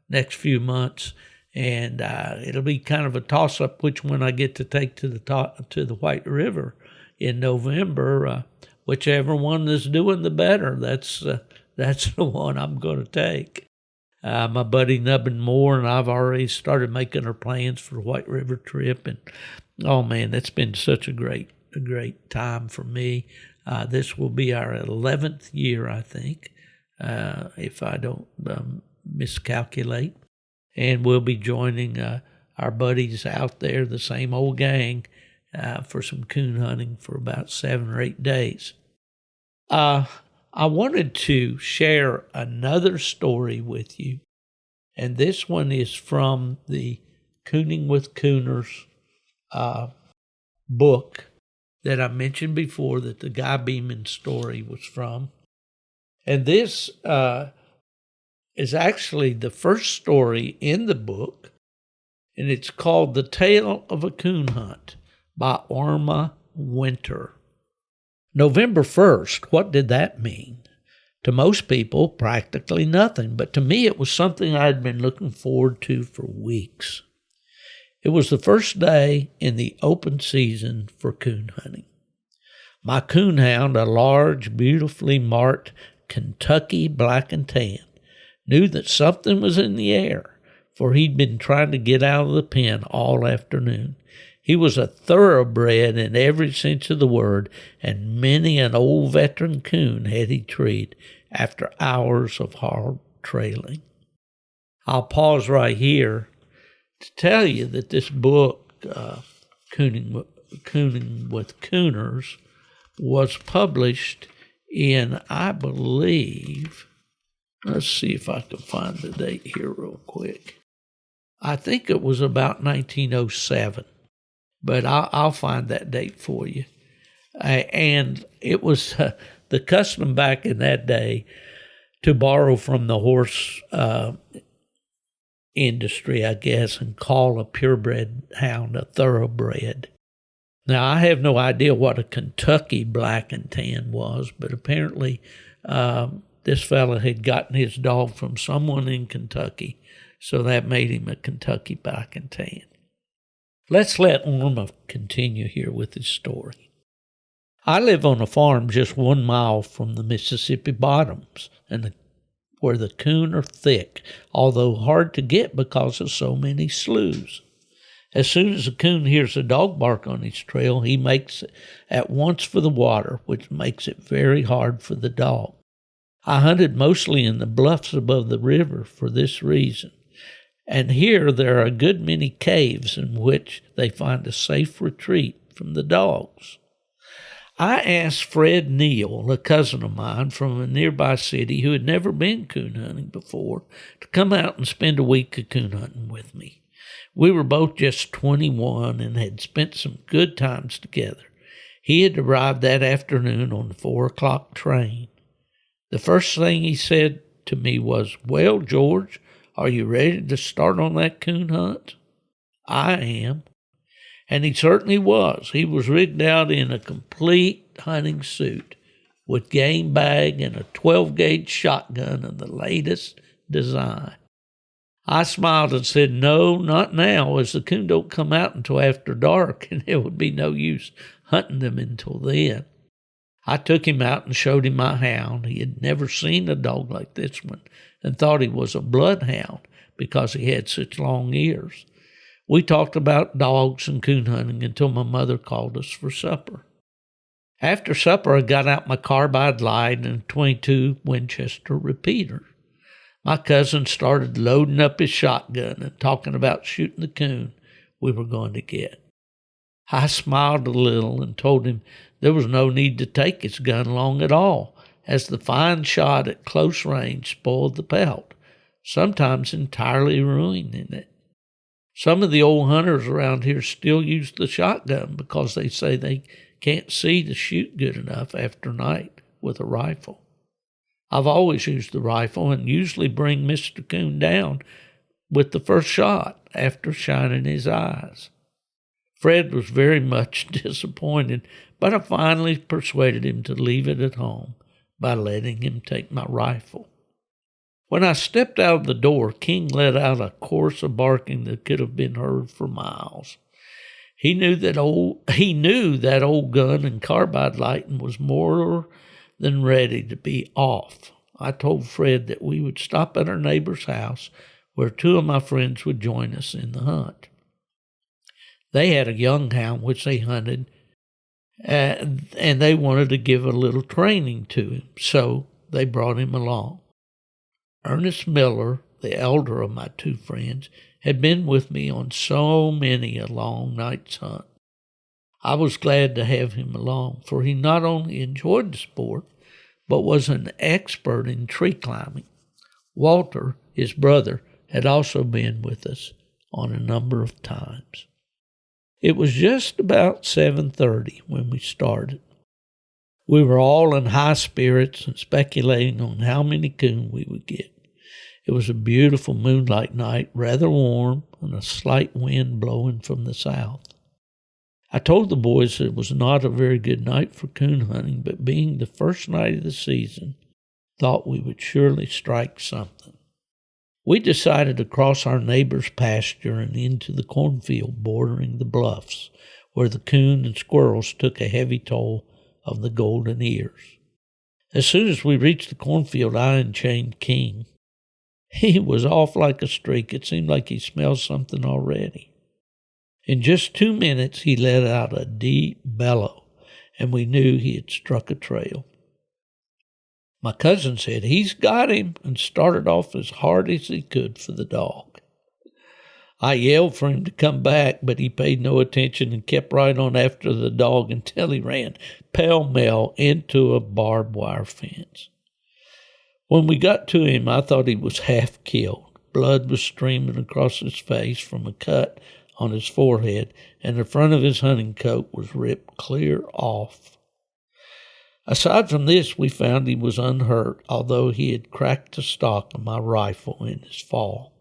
next few months. And it'll be kind of a toss-up which one I get to take to the White River in November. Whichever one is doing the better, that's the one I'm going to take. My buddy Nubbin Moore and I've already started making our plans for the White River trip, and oh man, that's been such a great time for me. This will be our 11th year, I think, if I don't miscalculate, and we'll be joining our buddies out there, the same old gang, for some coon hunting for about 7 or 8 days. I wanted to share another story with you, and this one is from the Cooning with Cooners book that I mentioned before that the Guy Beeman story was from. And this is actually the first story in the book, and it's called The Tale of a Coon Hunt by Orma Winter. November 1st, what did that mean? To most people, practically nothing, but to me it was something I had been looking forward to for weeks. It was the first day in the open season for coon hunting. My coon hound, a large, beautifully marked Kentucky black and tan, knew that something was in the air, for he'd been trying to get out of the pen all afternoon. He was a thoroughbred in every sense of the word, and many an old veteran coon had he treed after hours of hard trailing. I'll pause right here to tell you that this book, Cooning with Cooners, was published in, I believe, let's see if I can find the date here real quick. I think it was about 1907, but I'll find that date for you. And it was the custom back in that day to borrow from the horse industry, I guess, and call a purebred hound a thoroughbred. Now, I have no idea what a Kentucky black and tan was, but apparently this fella had gotten his dog from someone in Kentucky, so that made him a Kentucky black and tan. Let's let Orma continue here with his story. I live on a farm just 1 mile from the Mississippi bottoms, where the coon are thick, although hard to get because of so many sloughs. As soon as a coon hears a dog bark on his trail, he makes at once for the water, which makes it very hard for the dog. I hunted mostly in the bluffs above the river for this reason, and here there are a good many caves in which they find a safe retreat from the dogs. I asked Fred Neal, a cousin of mine from a nearby city who had never been coon hunting before, to come out and spend a week of coon hunting with me. We were both just 21 and had spent some good times together. He had arrived that afternoon on the 4 o'clock train. The first thing he said to me was, "Well, George, are you ready to start on that coon hunt?" "I am." And he certainly was. He was rigged out in a complete hunting suit with game bag and a 12-gauge shotgun of the latest design. I smiled and said, "No, not now, as the coon don't come out until after dark, and it would be no use hunting them until then." I took him out and showed him my hound. He had never seen a dog like this one and thought he was a bloodhound because he had such long ears. We talked about dogs and coon hunting until my mother called us for supper. After supper, I got out my carbide light and a .22 Winchester repeater. My cousin started loading up his shotgun and talking about shooting the coon we were going to get. I smiled a little and told him there was no need to take his gun along at all, as the fine shot at close range spoiled the pelt, sometimes entirely ruining it. Some of the old hunters around here still use the shotgun because they say they can't see to shoot good enough after night with a rifle. I've always used the rifle and usually bring Mr. Coon down with the first shot after shining his eyes. Fred was very much disappointed, but I finally persuaded him to leave it at home by letting him take my rifle. When I stepped out of the door, King let out a chorus of barking that could have been heard for miles. He knew that old gun and carbide lighting was more than ready to be off. I told Fred that we would stop at our neighbor's house where 2 of my friends would join us in the hunt. They had a young hound which they hunted, and they wanted to give a little training to him, so they brought him along. Ernest Miller, the elder of my 2 friends, had been with me on so many a long night's hunt. I was glad to have him along, for he not only enjoyed the sport, but was an expert in tree climbing. Walter, his brother, had also been with us on a number of times. It was just about 7:30 when we started. We were all in high spirits and speculating on how many coon we would get. It was a beautiful moonlight night, rather warm, and a slight wind blowing from the south. I told the boys that it was not a very good night for coon hunting, but being the first night of the season, thought we would surely strike something. We decided to cross our neighbor's pasture and into the cornfield bordering the bluffs, where the coon and squirrels took a heavy toll of the golden ears. As soon as we reached the cornfield, I unchained King. He was off like a streak. It seemed like he smelled something already. In just 2 minutes, he let out a deep bellow, and we knew he had struck a trail. My cousin said, "He's got him," and started off as hard as he could for the dog. I yelled for him to come back, but he paid no attention and kept right on after the dog until he ran pell-mell into a barbed wire fence. When we got to him, I thought he was half killed. Blood was streaming across his face from a cut on his forehead, and the front of his hunting coat was ripped clear off. Aside from this, we found he was unhurt, although he had cracked the stock of my rifle in his fall.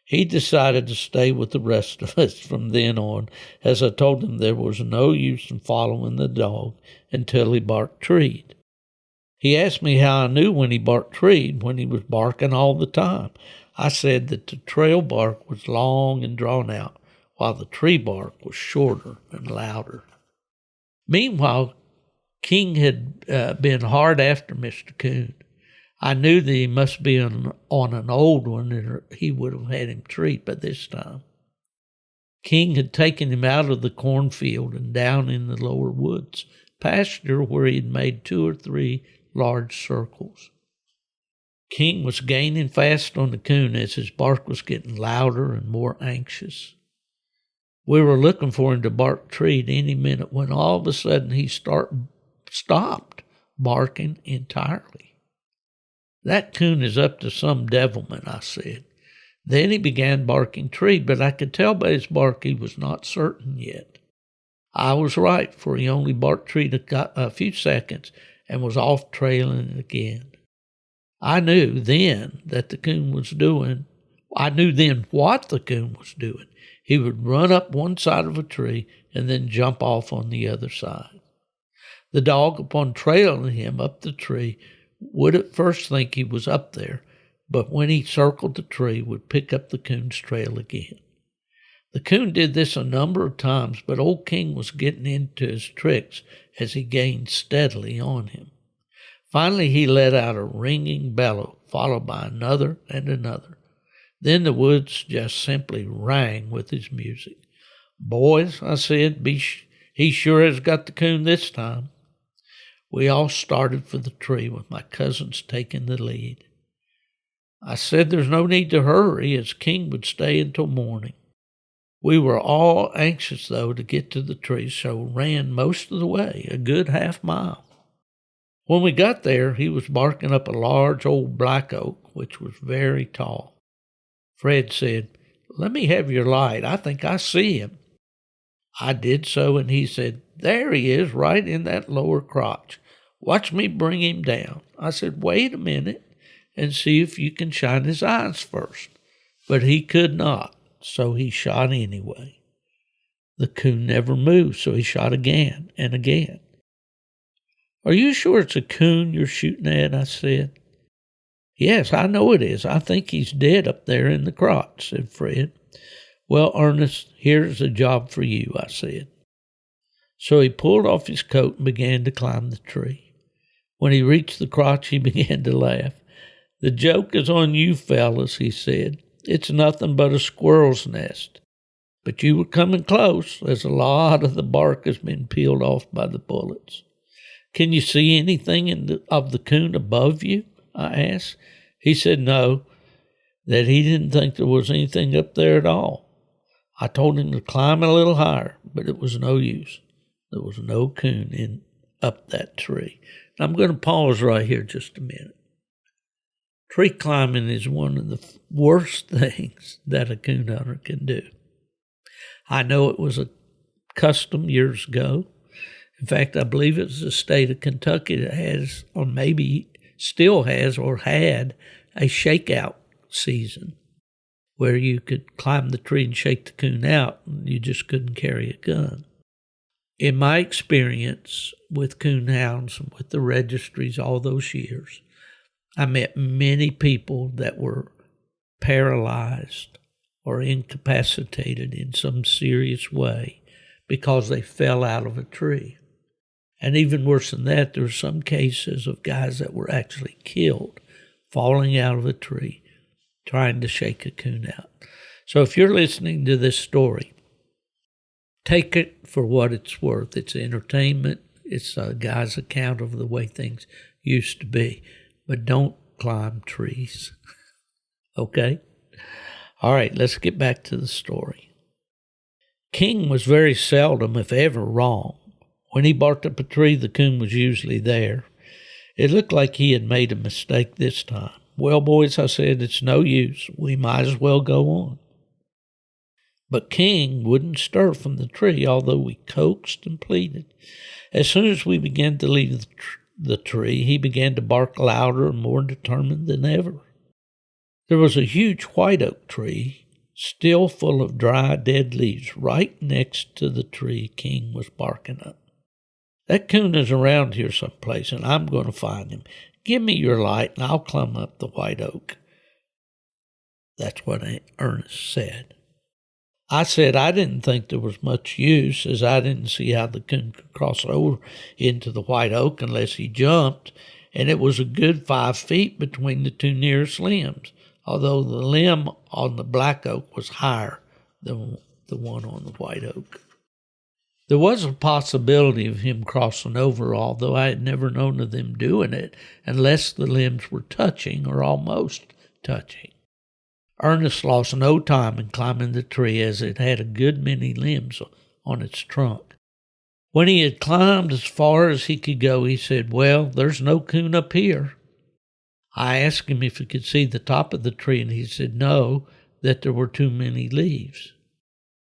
He decided to stay with the rest of us from then on, as I told him there was no use in following the dog until he barked treed. He asked me how I knew when he barked treed, when he was barking all the time. I said that the trail bark was long and drawn out, while the tree bark was shorter and louder. Meanwhile, King had been hard after Mr. Coon. I knew that he must be on an old one, and he would have had him treat by this time. King had taken him out of the cornfield and down in the lower woods pasture where he had made 2 or 3 large circles. King was gaining fast on the coon as his bark was getting louder and more anxious. We were looking for him to bark treat any minute when all of a sudden he stopped barking entirely. "That coon is up to some devilment," I said. Then he began barking treat, but I could tell by his bark he was not certain yet. I was right, for he only barked treat a few seconds and was off trailing again. I knew then what the coon was doing. He would run up one side of a tree and then jump off on the other side. The dog, upon trailing him up the tree, would at first think he was up there, but when he circled the tree, would pick up the coon's trail again. The coon did this a number of times, but old King was getting into his tricks as he gained steadily on him. Finally, he let out a ringing bellow, followed by another and another. Then the woods just simply rang with his music. "Boys," I said, he sure has got the coon this time." We all started for the tree, with my cousins taking the lead. I said there's no need to hurry, as King would stay until morning. We were all anxious, though, to get to the tree, so ran most of the way, a good half mile. When we got there, he was barking up a large old black oak, which was very tall. Fred said, "Let me have your light. I think I see him." I did so, and he said, "There he is, right in that lower crotch. Watch me bring him down." I said, "Wait a minute and see if you can shine his eyes first." But he could not, so he shot anyway. The coon never moved, so he shot again and again. "Are you sure it's a coon you're shooting at?" I said. "Yes, I know it is. I think he's dead up there in the crotch," said Fred. "Well, Ernest, here's a job for you," I said. So he pulled off his coat and began to climb the tree. When he reached the crotch, he began to laugh. "The joke is on you fellas," he said. "It's nothing but a squirrel's nest. But you were coming close, as a lot of the bark has been peeled off by the bullets." "Can you see anything of the coon above you?" I asked. He said no, that he didn't think there was anything up there at all. I told him to climb a little higher, but it was no use. There was no coon up that tree. I'm going to pause right here just a minute. Tree climbing is one of the worst things that a coon hunter can do. I know it was a custom years ago. In fact, I believe it was the state of Kentucky that has, or maybe still has, or had a shakeout season where you could climb the tree and shake the coon out, and you just couldn't carry a gun. In my experience with coon hounds and with the registries all those years, I met many people that were paralyzed or incapacitated in some serious way because they fell out of a tree. And even worse than that, there were some cases of guys that were actually killed falling out of a tree trying to shake a coon out. So if you're listening to this story, take it for what it's worth. It's entertainment. It's a guy's account of the way things used to be. But don't climb trees. Okay? All right, let's get back to the story. King was very seldom, if ever, wrong. When he barked up a tree, the coon was usually there. It looked like he had made a mistake this time. Well, boys, I said, it's no use. We might as well go on. But King wouldn't stir from the tree, although we coaxed and pleaded. As soon as we began to leave the tree, he began to bark louder and more determined than ever. There was a huge white oak tree, still full of dry, dead leaves, right next to the tree King was barking up. That coon is around here someplace, and I'm going to find him. Give me your light, and I'll climb up the white oak. That's what Ernest said. I said I didn't think there was much use, as I didn't see how the coon could cross over into the white oak unless he jumped, and it was a good 5 feet between the two nearest limbs, although the limb on the black oak was higher than the one on the white oak. There was a possibility of him crossing over, although I had never known of them doing it unless the limbs were touching or almost touching. Ernest lost no time in climbing the tree, as it had a good many limbs on its trunk. When he had climbed as far as he could go, he said, "Well, there's no coon up here." I asked him if he could see the top of the tree, and he said no, that there were too many leaves.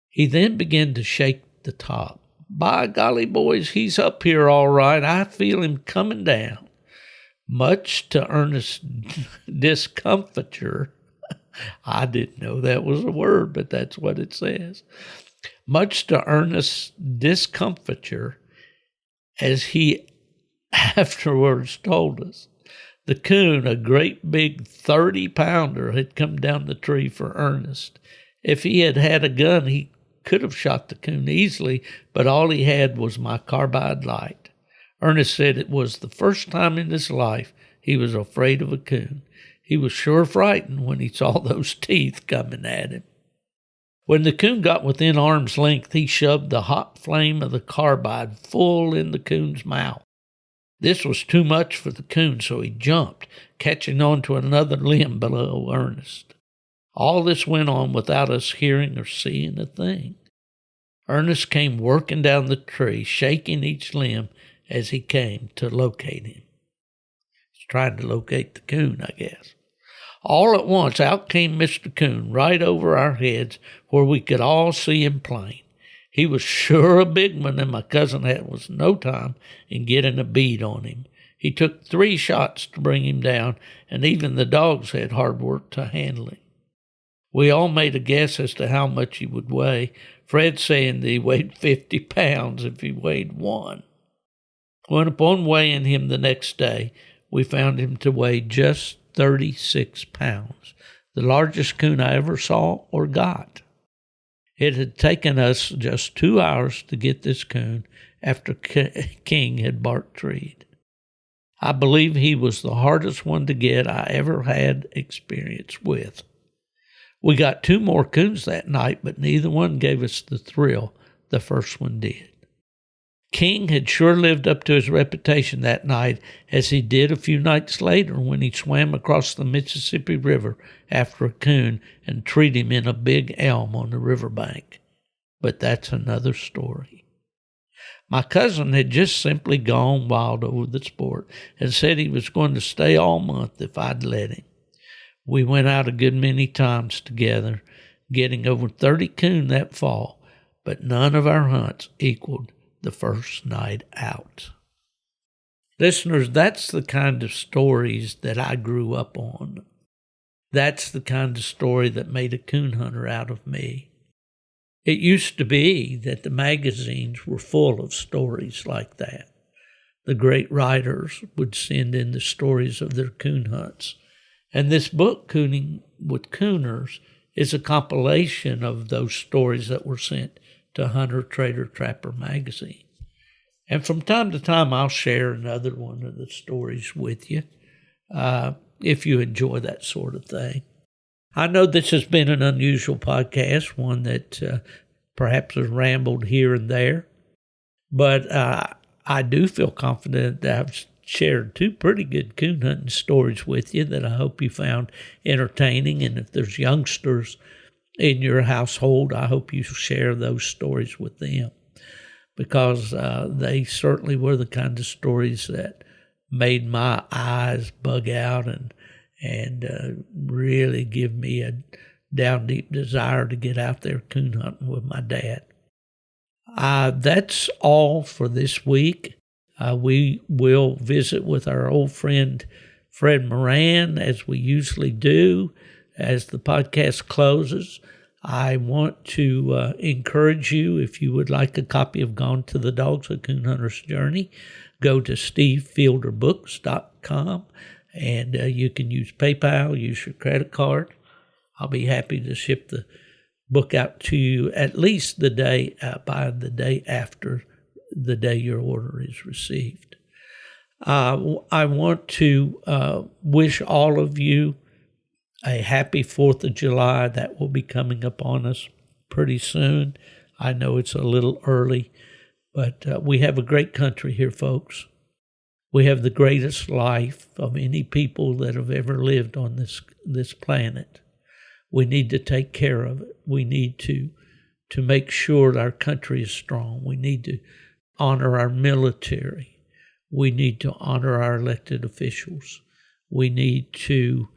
He then began to shake the top. "By golly, boys, he's up here all right. I feel him coming down." Much to Ernest's discomfiture, I didn't know that was a word, but that's what it says. Much to Ernest's discomfiture, as he afterwards told us, the coon, a great big 30-pounder, had come down the tree for Ernest. If he had had a gun, he could have shot the coon easily, but all he had was my carbide light. Ernest said it was the first time in his life he was afraid of a coon. He was sure frightened when he saw those teeth coming at him. When the coon got within arm's length, he shoved the hot flame of the carbide full in the coon's mouth. This was too much for the coon, so he jumped, catching on to another limb below Ernest. All this went on without us hearing or seeing a thing. Ernest came working down the tree, shaking each limb as he came to locate him. He's trying to locate the coon, I guess. All at once, out came Mr. Coon right over our heads where we could all see him plain. He was sure a big one, and my cousin was no time in getting a bead on him. He took 3 shots to bring him down, and even the dogs had hard work to handle him. We all made a guess as to how much he would weigh, Fred saying that he weighed 50 pounds if he weighed 1. When upon weighing him the next day, we found him to weigh just 36 pounds, the largest coon I ever saw or got. It had taken us just 2 hours to get this coon after King had bark treed. I believe he was the hardest one to get I ever had experience with. We got 2 more coons that night, but neither one gave us the thrill the first one did. King had sure lived up to his reputation that night, as he did a few nights later when he swam across the Mississippi River after a coon and treed him in a big elm on the riverbank. But that's another story. My cousin had just simply gone wild over the sport and said he was going to stay all month if I'd let him. We went out a good many times together, getting over 30 coon that fall, but none of our hunts equaled the first night out. Listeners, that's the kind of stories that I grew up on. That's the kind of story that made a coon hunter out of me. It used to be that the magazines were full of stories like that. the great writers would send in the stories of their coon hunts. And this book, Cooning with Cooners, is a compilation of those stories that were sent to Hunter, Trader, Trapper magazine. And from time to time, I'll share another one of the stories with you if you enjoy that sort of thing. I know this has been an unusual podcast, one that perhaps has rambled here and there, but I do feel confident that I've shared two pretty good coon hunting stories with you that I hope you found entertaining. And if there's youngsters in your household, I hope you share those stories with them, because they certainly were the kind of stories that made my eyes bug out and really give me a down deep desire to get out there coon hunting with my dad. That's all for this week. We will visit with our old friend Fred Moran, as we usually do, as the podcast closes. I want to encourage you, if you would like a copy of Gone to the Dogs, A Coon Hunter's Journey, go to stevefielderbooks.com, and you can use PayPal, use your credit card. I'll be happy to ship the book out to you at least the day by the day after the day your order is received. I want to wish all of you a happy 4th of July. That will be coming upon us pretty soon. I know it's a little early, but we have a great country here, folks. We have the greatest life of any people that have ever lived on this planet. We need to take care of it. We need to make sure that our country is strong. We need to honor our military. We need to honor our elected officials. We need to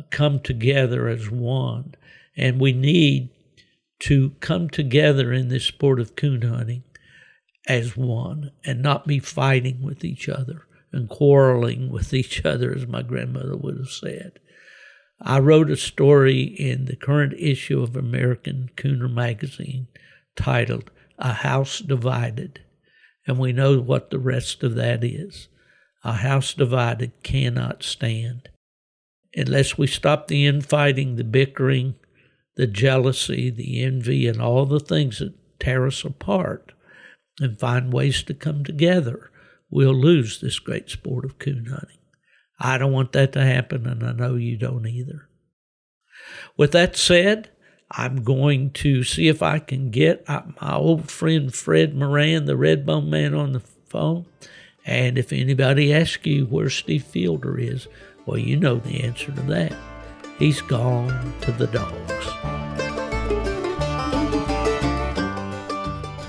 come together as one. And we need to come together in this sport of coon hunting as one and not be fighting with each other and quarreling with each other, as my grandmother would have said. I wrote a story in the current issue of American Cooner magazine titled A House Divided. And we know what the rest of that is. A house divided cannot stand. Unless we stop the infighting, the bickering, the jealousy, the envy, and all the things that tear us apart, and find ways to come together, we'll lose this great sport of coon hunting. I don't want that to happen, and I know you don't either. With that said, I'm going to see if I can get my old friend Fred Moran, the Redbone Man, on the phone. And if anybody asks you where Steve Fielder is, well, you know the answer to that. He's gone to the dogs.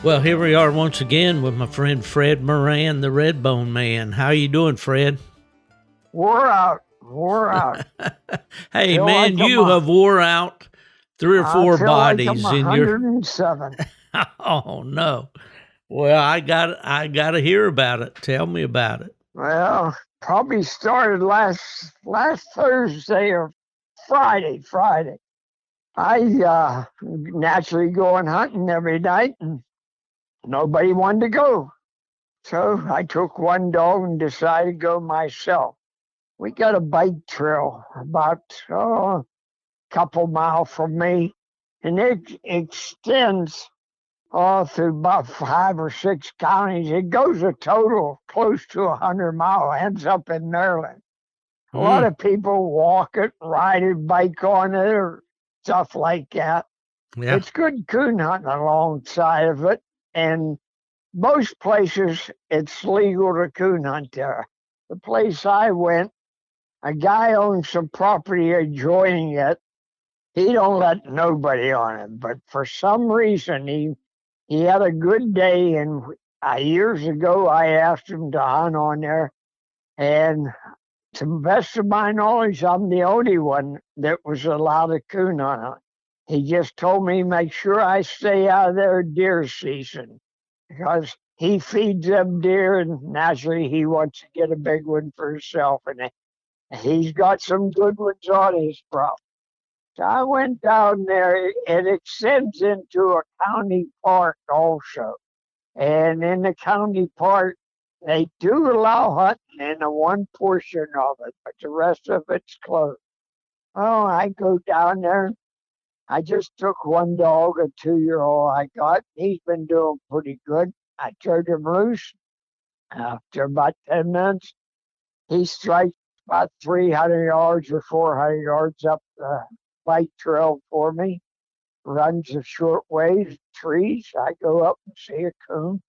Well, here we are once again with my friend Fred Moran, the Redbone Man. How you doing, Fred? Wore out. Hey, man, you have wore out 3 or 4 bodies like in your 107. Oh no. Well, I got to hear about it. Tell me about it. Well, probably started last Thursday or Friday. I naturally going hunting every night, and nobody wanted to go. So I took one dog and decided to go myself. We got a bike trail about a couple miles from me, and it extends through about 5 or 6 counties. It goes a total close to 100 miles, ends up in Maryland. A lot of people walk it, ride it, bike on it, or stuff like that. Yeah. It's good coon hunting alongside of it, and most places it's legal to coon hunt there. The place I went, a guy owns some property adjoining it. He don't let nobody on it, but for some reason he had a good day, and years ago I asked him to hunt on there, and to the best of my knowledge, I'm the only one that was allowed to coon hunt it. He just told me make sure I stay out of there deer season, because he feeds them deer, and naturally he wants to get a big one for himself, and he's got some good ones on his property. So I went down there. It extends into a county park also. And in the county park, They do allow hunting in the one portion of it, but the rest of it's closed. Oh, I go down there. I just took one dog, a 2-year-old I got. He's been doing pretty good. I turned him loose. After about 10 minutes, he strikes about 300 yards or 400 yards up the bike trail for me. Runs a short ways, trees. I go up and see a coon.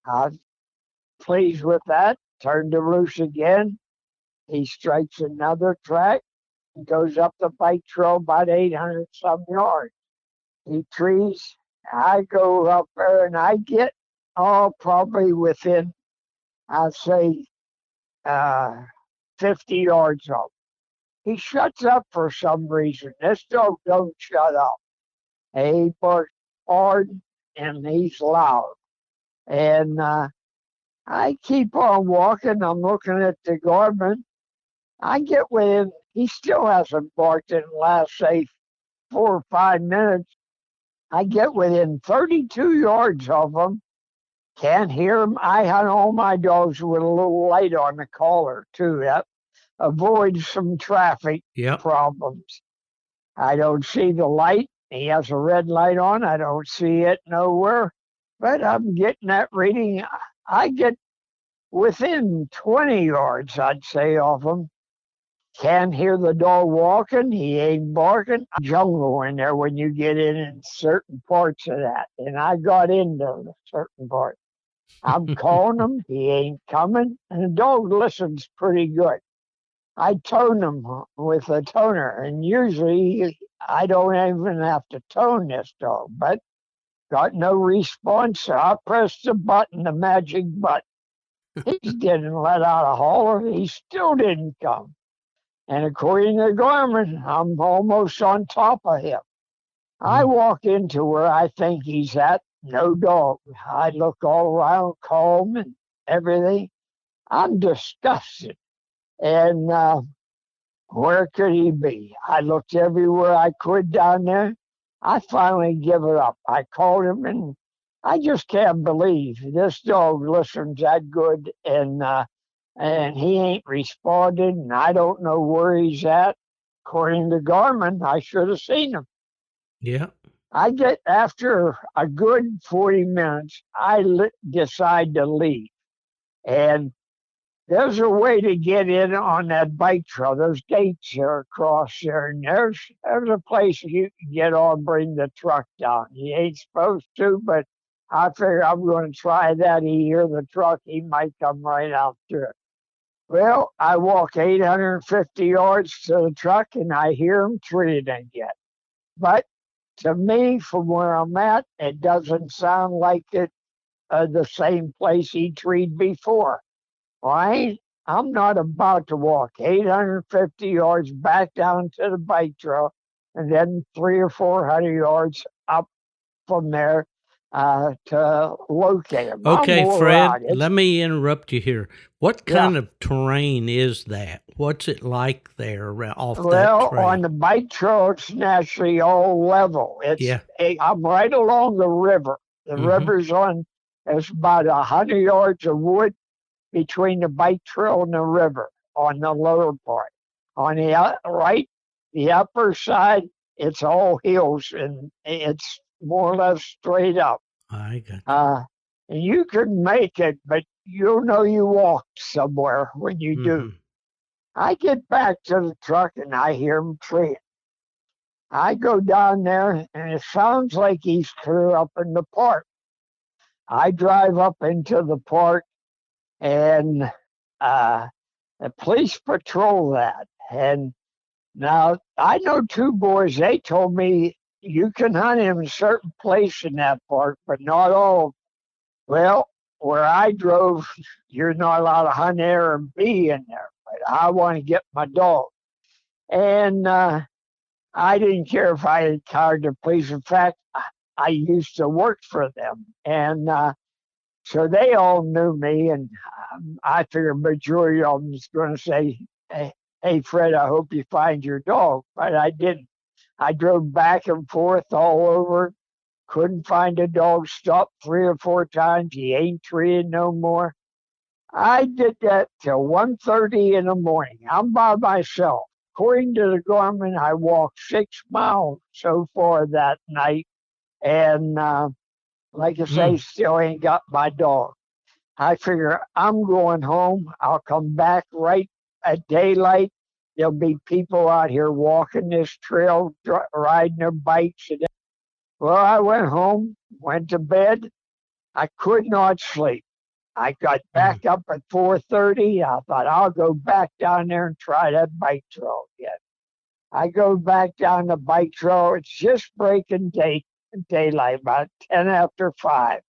I'm pleased with that. Turned him loose again. He strikes another track and goes up the bike trail about 800 some yards. He trees. I go up there and I get, probably within, I'd say, uh, 50 yards of him. He shuts up for some reason. This dog don't shut up. He barks hard and he's loud. And I keep on walking. I'm looking at the Garmin. I get within, he still hasn't barked in the last, say, 4 or 5 minutes. I get within 32 yards of him. Can't hear him. I hunt all my dogs with a little light on the collar, too. That avoids some traffic Yep. problems. I don't see the light. He has a red light on. I don't see it nowhere. But I'm getting that reading. I get within 20 yards, I'd say, of him. Can't hear the dog walking. He ain't barking. Jungle in there when you get in certain parts of that. And I got into the certain part. I'm calling him. He ain't coming. And the dog listens pretty good. I tone him with a toner. And usually I don't even have to tone this dog. But got no response. So I pressed the button, the magic button. He didn't let out a holler. He still didn't come. And according to Garmin, I'm almost on top of him. I walk into where I think he's at, no dog. I look all around, calm and everything. I'm disgusted. And where could he be? I looked everywhere I could down there. I finally give it up. I called him, and I just can't believe this dog listens that good, and he ain't responded, and I don't know where he's at. According to Garmin, I should have seen him. Yeah. I get after a good 40 minutes, I decide to leave, and there's a way to get in on that bike trail. There's gates there across there, and there's a place you can get on, bring the truck down. He ain't supposed to, but I figure I'm going to try that. He hear the truck, he might come right out through it. Well, I walk 850 yards to the truck, and I hear him treating again. But to me, from where I'm at, it doesn't sound like it the same place he treed before. Right? I'm not about to walk 850 yards back down to the bike trail and then 300 or 400 yards up from there to locate him. Okay, Fred, It's, let me interrupt you here. What Yeah. kind of terrain is that? What's it like there off that Well, trail? on the bike trail, it's naturally all level. Yeah. I'm right along the river. The river's it's about 100 yards of wood between the bike trail and the river on the lower part. On the right, the upper side, it's all hills and it's more or less straight up. I got you. And you can make it, but you'll know you walked somewhere when you do. I get back to the truck and I hear him treeing. I go down there and it sounds like he's clear up in the park. I drive up into the park and the police patrol that. And now I know two boys, they told me you can hunt him in a certain place in that park, but not all. Well, where I drove, you're not allowed to hunt there and be in there, but I want to get my dog. And I didn't care if I had called the police. In fact, I used to work for them. And so they all knew me, and I figured majority of them was going to say, hey, Fred, I hope you find your dog. But I didn't. I drove back and forth all over, couldn't find a dog, stopped 3 or 4 times. He ain't treated no more. I did that till 1:30 in the morning. I'm by myself. According to the government, I walked 6 miles so far that night. And like I say, Mm. still ain't got my dog. I figure I'm going home. I'll come back right at daylight. There'll be people out here walking this trail, riding their bikes. Well, I went home, went to bed. I could not sleep. I got Mm. back up at 4:30. I thought I'll go back down there and try that bike trail again. I go back down the bike trail. It's just breaking daylight, about 10 after 5.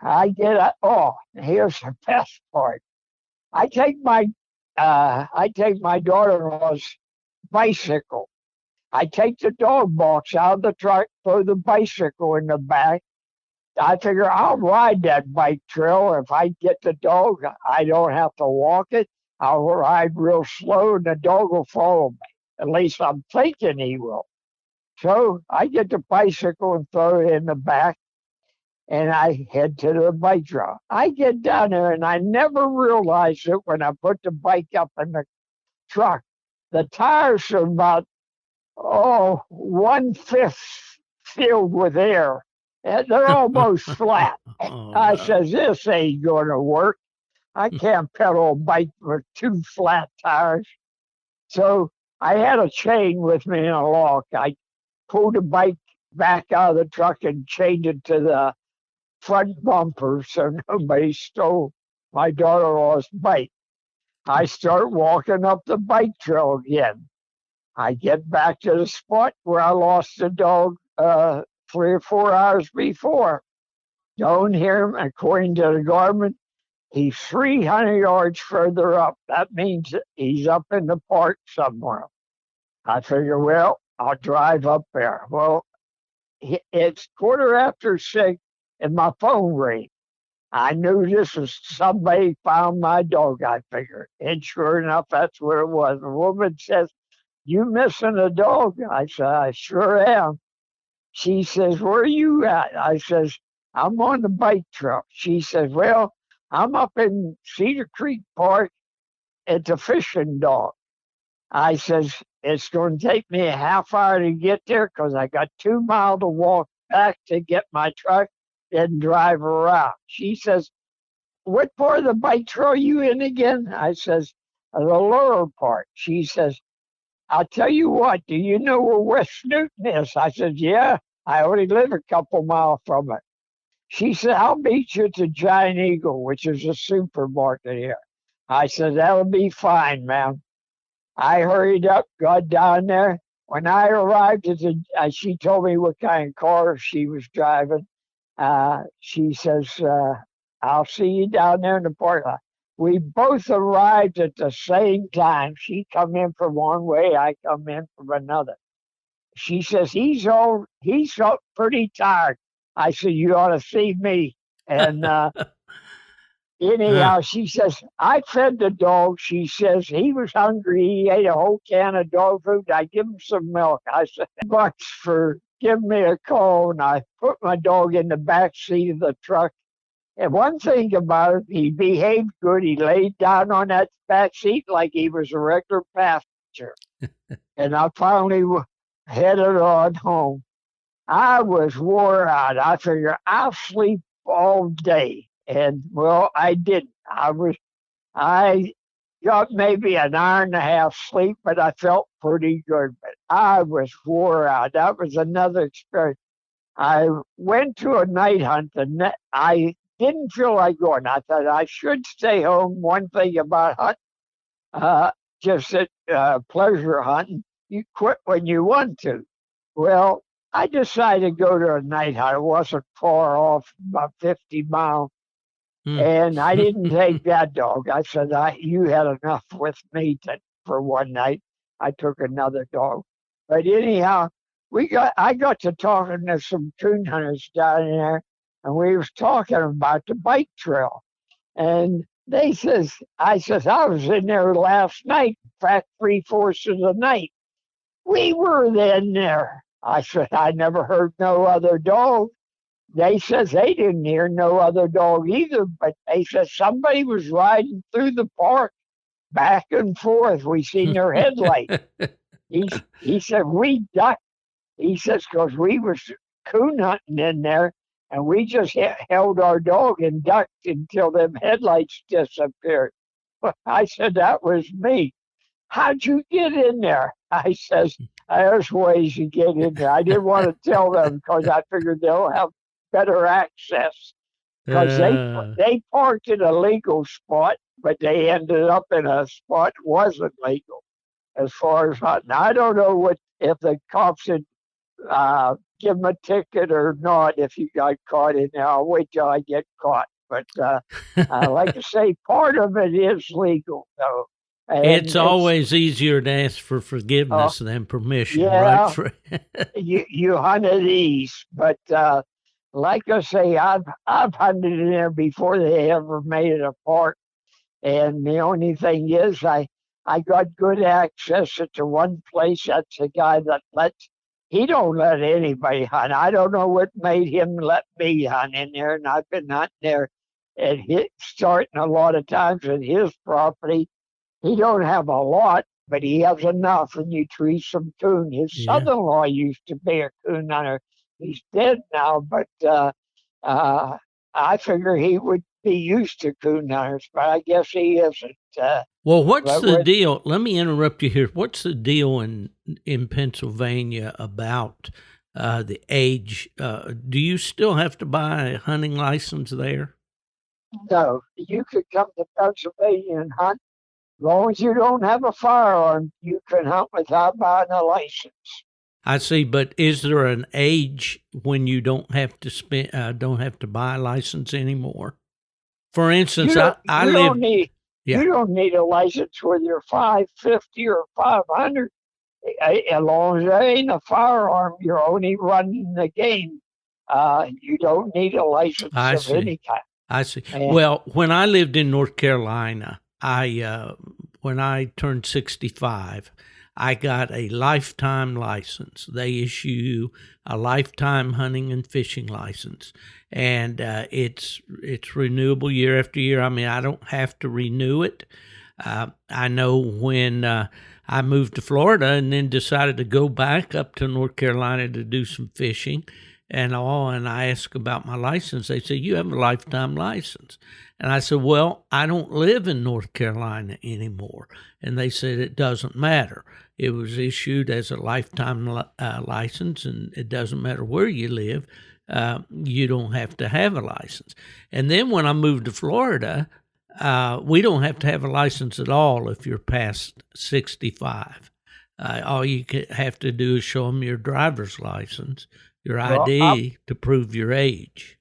I get up. Oh, here's the best part. I take my daughter-in-law's bicycle. I take the dog box out of the truck, throw the bicycle in the back. I figure I'll ride that bike trail. If I get the dog, I don't have to walk it. I'll ride real slow and the dog will follow me. At least I'm thinking he will. So I get the bicycle and throw it in the back and I head to the bike trail. I get down there and I never realized it when I put the bike up in the truck. The tires are about, 1/5 filled with air. And they're almost flat. Oh I no. says, this ain't going to work. I can't pedal a bike with 2 flat tires. So I had a chain with me in a lock. I pulled the bike back out of the truck and chained it to the front bumper so nobody stole my daughter-in-law's bike. I start walking up the bike trail again. I get back to the spot where I lost the dog 3 or 4 hours before. Don't hear him. According to the government, he's 300 yards further up. That means he's up in the park somewhere. I figure, well, I'll drive up there. Well, it's 6:15 and my phone rings. I knew this was somebody found my dog, I figured. And sure enough, that's what it was. The woman says, you missing a dog? I said, I sure am. She says, where are you at? I says, I'm on the bike trail. She says, well, I'm up in Cedar Creek Park at the fishing dock. I says, it's going to take me a half hour to get there because I got 2 miles to walk back to get my truck and drive around. She says, what part of the bike trail are you in again? I says, the lower part. She says, I'll tell you what, do you know where West Newton is? I said, yeah, I already live a couple miles from it. She said, I'll meet you at the Giant Eagle, which is a supermarket here. I said, that'll be fine, ma'am. I hurried up, got down there. When I arrived at she told me what kind of car she was driving. She says, I'll see you down there in the parking lot. We both arrived at the same time. She come in from one way, I come in from another. She says, he's pretty tired. I said, you ought to see me. And Uh, anyhow, she says, I fed the dog. She says, he was hungry. He ate a whole can of dog food. I give him some milk. I said, bucks for giving me a call. And I put my dog in the back seat of the truck. And one thing about it, he behaved good. He laid down on that back seat like he was a regular passenger. And I finally headed on home. I was wore out. I figured I'll sleep all day. And well, I didn't. I got maybe an hour and a half sleep, but I felt pretty good. But I was wore out. That was another experience. I went to a night hunt and I didn't feel like going. I thought I should stay home. One thing about hunting, uh, just pleasure hunting, you quit when you want to. Well, I decided to go to a night hunt. It wasn't far off, about 50 miles. mm. And I didn't take that dog. I said, you had enough with me for one night. I took another dog. But anyhow, I got to talking to some coon hunters down there, and we was talking about the bike trail. And I says, I was in there last night, in fact, 3/4 of the night. We were then there. I said, I never heard no other dog. they says they didn't hear no other dog either, but they said somebody was riding through the park back and forth. We seen their headlight. He said we ducked. He says because we was coon hunting in there, and we just held our dog and ducked until them headlights disappeared. I said that was me. How'd you get in there? I says, there's ways you get in there. I didn't want to tell them because I figured they'll have better access. Because Uh, they parked in a legal spot, but they ended up in a spot that wasn't legal as far as hunting. I don't know what if the cops had give them a ticket or not if you got caught in there. I'll wait till I get caught. But like I say, part of it is legal, though. it's And always easier to ask for uh, forgiveness than permission, right? yeah, you hunted east, but like I say, I've hunted in there before they ever made it a park. And the only thing is, I got good access to one place. That's a guy that he don't let anybody hunt. I don't know what made him let me hunt in there. And I've been hunting there at starting a lot of times at his property. He don't have a lot, but he has enough, and you treat some coon. His Yeah. son-in-law used to be a coon hunter. He's dead now, but uh, I figure he would be used to coon hunters, but I guess he isn't. Well, what's But the deal? Let me interrupt you here. What's the deal in Pennsylvania about the age? Do you still have to buy a hunting license there? no, you could come to Pennsylvania and hunt. As long as you don't have a firearm, you can hunt without buying a license. I see, but is there an age when you don't have to don't have to buy a license anymore? For instance, I You don't lived, need yeah, you don't need a license whether you're 550 or 500. As long as there ain't a firearm, you're only running the game. You don't need a license I of see. any kind. I see. And Well, when I lived in North Carolina, when I turned 65, I got a lifetime license. They issue you a lifetime hunting and fishing license, and it's renewable year after year. I mean, I don't have to renew it. I know when I moved to Florida and then decided to go back up to North Carolina to do some fishing and all, and I asked about my license. They said, you have a lifetime license. And I said, well, I don't live in North Carolina anymore. And they said, it doesn't matter. It was issued as a lifetime license, and it doesn't matter where you live. You don't have to have a license. And then when I moved to Florida, we don't have to have a license at all if you're past 65. All you have to do is show them your driver's license, your ID, to prove your age.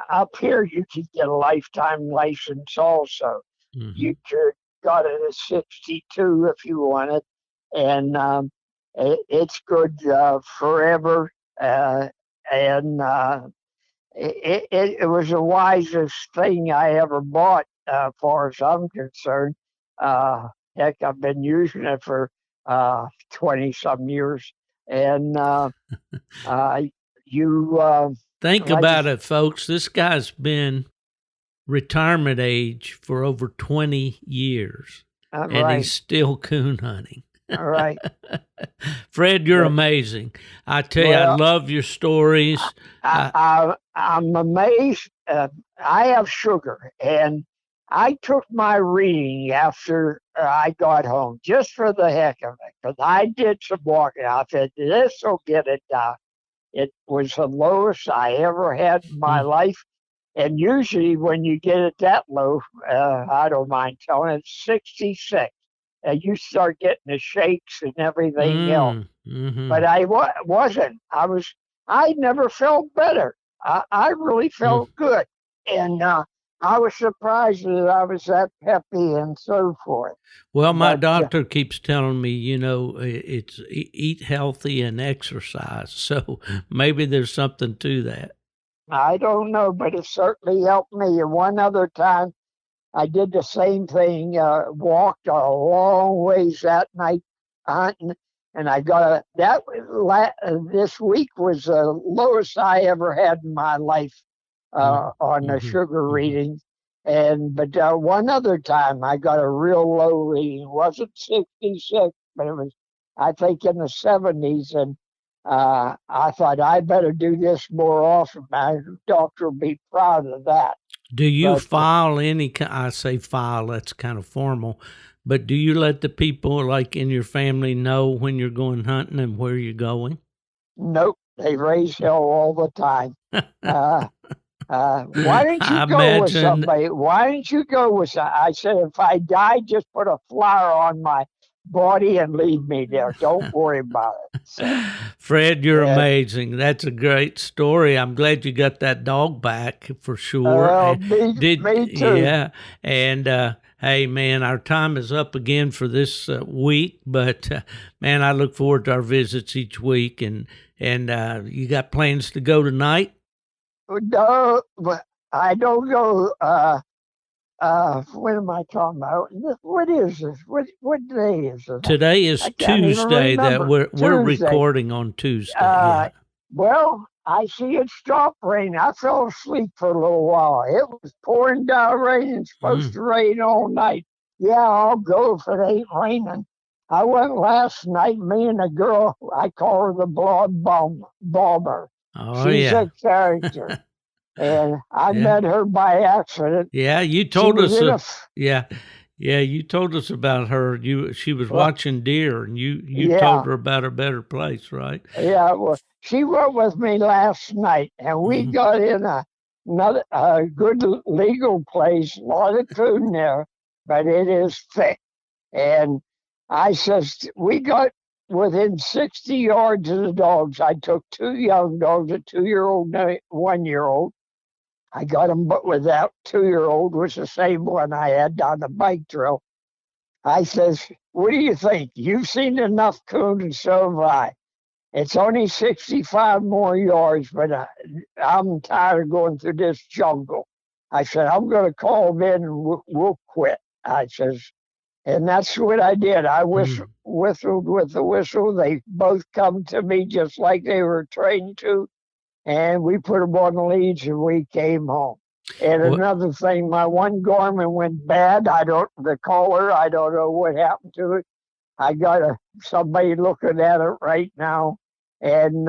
up here, you could get a lifetime license also. Mm-hmm. You could got it at 62 if you want it, and it's good forever. And it was the wisest thing I ever bought, as far as I'm concerned. Heck, I've been using it for 20 some years, and you Think like about it, folks. This guy's been retirement age for over 20 years, and right. he's still coon hunting. All right. Fred, you're amazing. I tell you, I love your stories. I'm amazed. I have sugar, and I took my reading after I got home just for the heck of it, because I did some walking. I said, this will get it down. It was the lowest I ever had in my life. And usually when you get it that low, I don't mind telling it, 66. And you start getting the shakes and everything else. Mm-hmm. But I wasn't. I never felt better. I really felt good. And I was surprised that I was that peppy and so forth. Well, my doctor keeps telling me, it's eat healthy and exercise. So maybe there's something to that. I don't know, but it certainly helped me. And one other time, I did the same thing, walked a long ways that night hunting, and I got this week was the lowest I ever had in my life on the sugar reading. But one other time I got a real low reading. It wasn't 66, but it was, I think, in the 70s. And I thought I better do this more often. My doctor will be proud of that. Do you file any? I say file. That's kind of formal. But do you let the people like in your family know when you're going hunting and where you're going? Nope, they raise hell all the time. Why don't you go with somebody? Why don't you go with somebody? I said, if I die, just put a flower on my body and leave me there. Don't worry about it. So, Fred, you're amazing. That's a great story. I'm glad you got that dog back for sure. Me too. Yeah. And hey, man, our time is up again for this week. But man, I look forward to our visits each week. And you got plans to go tonight? No, but I don't go. What am I talking about? What is this? What day is it? Today is Tuesday. That we're recording on Tuesday. Well, I see it stopped raining. I fell asleep for a little while. It was pouring down rain. It's supposed to rain all night. Yeah, I'll go if it ain't raining. I went last night. Me and a girl. I call her the Blood Bomber. Oh, She's a character. And I met her by accident. Yeah, you told us. You told us about her. She was watching deer, and you told her about a better place, right? Yeah, well, she went with me last night, and we got in a good legal place. A lot of coon there, but it is thick. And I says we got within 60 yards of the dogs. I took 2 young dogs, a 2-year-old and a 1-year-old. I got them, but with that 2-year-old was the same one I had down the bike trail. I says, what do you think? You've seen enough coon, and so have I. It's only 65 more yards, but I'm tired of going through this jungle. I said, I'm going to call them in and we'll quit. I says, and that's what I did. I whistled with the whistle. They both come to me just like they were trained to. And we put them on the leads and we came home. And another thing, my one Garmin went bad. The collar, I don't know what happened to it. I got somebody looking at it right now. And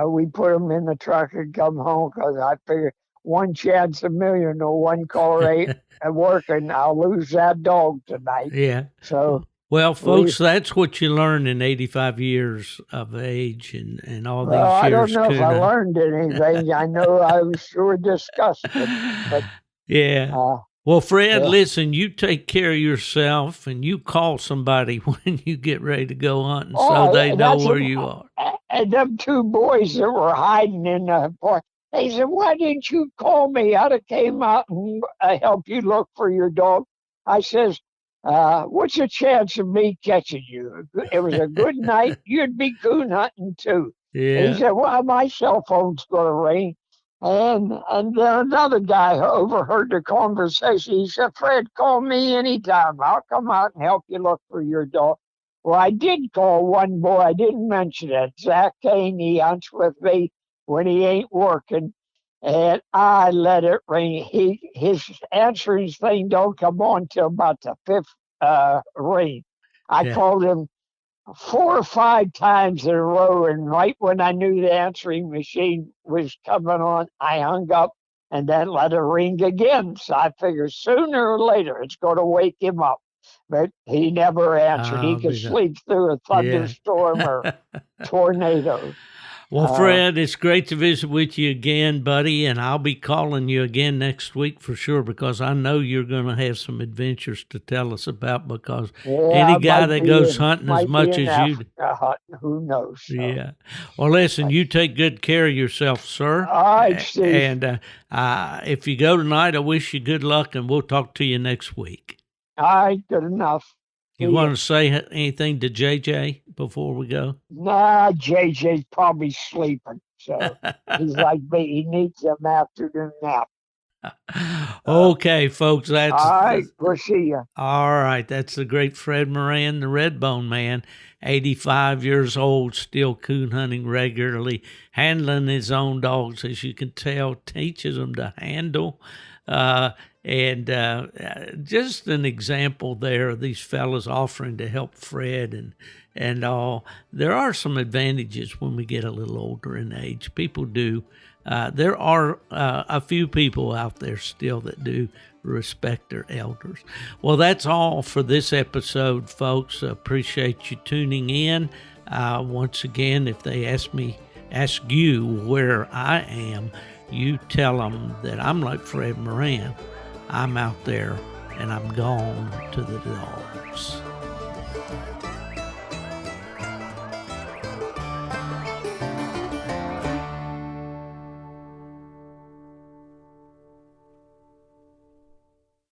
we put them in the truck and come home because I figured one chance a million or one collar ain't working. I'll lose that dog tonight. Yeah. So. Well, folks, that's what you learn in 85 years of age and all these years. I don't know if I learned anything. I know I was sure disgusted. But, yeah. Well, Fred, listen, you take care of yourself and you call somebody when you get ready to go hunting so they know where you are. And them 2 boys that were hiding in the park, they said, why didn't you call me? I'd have came out and help you look for your dog. I says, what's the chance of me catching you? It was a good night. You'd be coon hunting too. Yeah. He said, well, my cell phone's going to ring. And then another guy overheard the conversation. He said, Fred, call me anytime. I'll come out and help you look for your dog. Well, I did call one boy. I didn't mention it. Zach Kane, he hunts with me when he ain't working. And I let it ring. His answering thing don't come on till about the 5th ring. I called him 4 or 5 times in a row, and right when I knew the answering machine was coming on, I hung up and then let it ring again. So I figured sooner or later it's going to wake him up. But he never answered. He could sleep through a thunderstorm or tornado. Well, Fred, it's great to visit with you again, buddy, and I'll be calling you again next week for sure because I know you're going to have some adventures to tell us about because any guy that goes hunting as much as you do. Who knows? So. Yeah. Well, listen, you take good care of yourself, sir. All right, Steve. And if you go tonight, I wish you good luck, and we'll talk to you next week. All right, good enough. You want to say anything to JJ before we go? Nah, JJ's probably sleeping. So he's like me. He needs an afternoon nap. Okay, folks, that's All right, we'll see you. all right. That's the great Fred Moran, the Redbone Man, 85 years old, still coon hunting regularly, handling his own dogs, as you can tell, teaches them to handle. And just an example there of these fellas offering to help Fred and all. There are some advantages when we get a little older in age. People do. There are a few people out there still that do respect their elders. Well, that's all for this episode, folks. Appreciate you tuning in. Once again, if they ask you where I am, you tell them that I'm like Fred Moran. I'm out there and I'm gone to the dogs.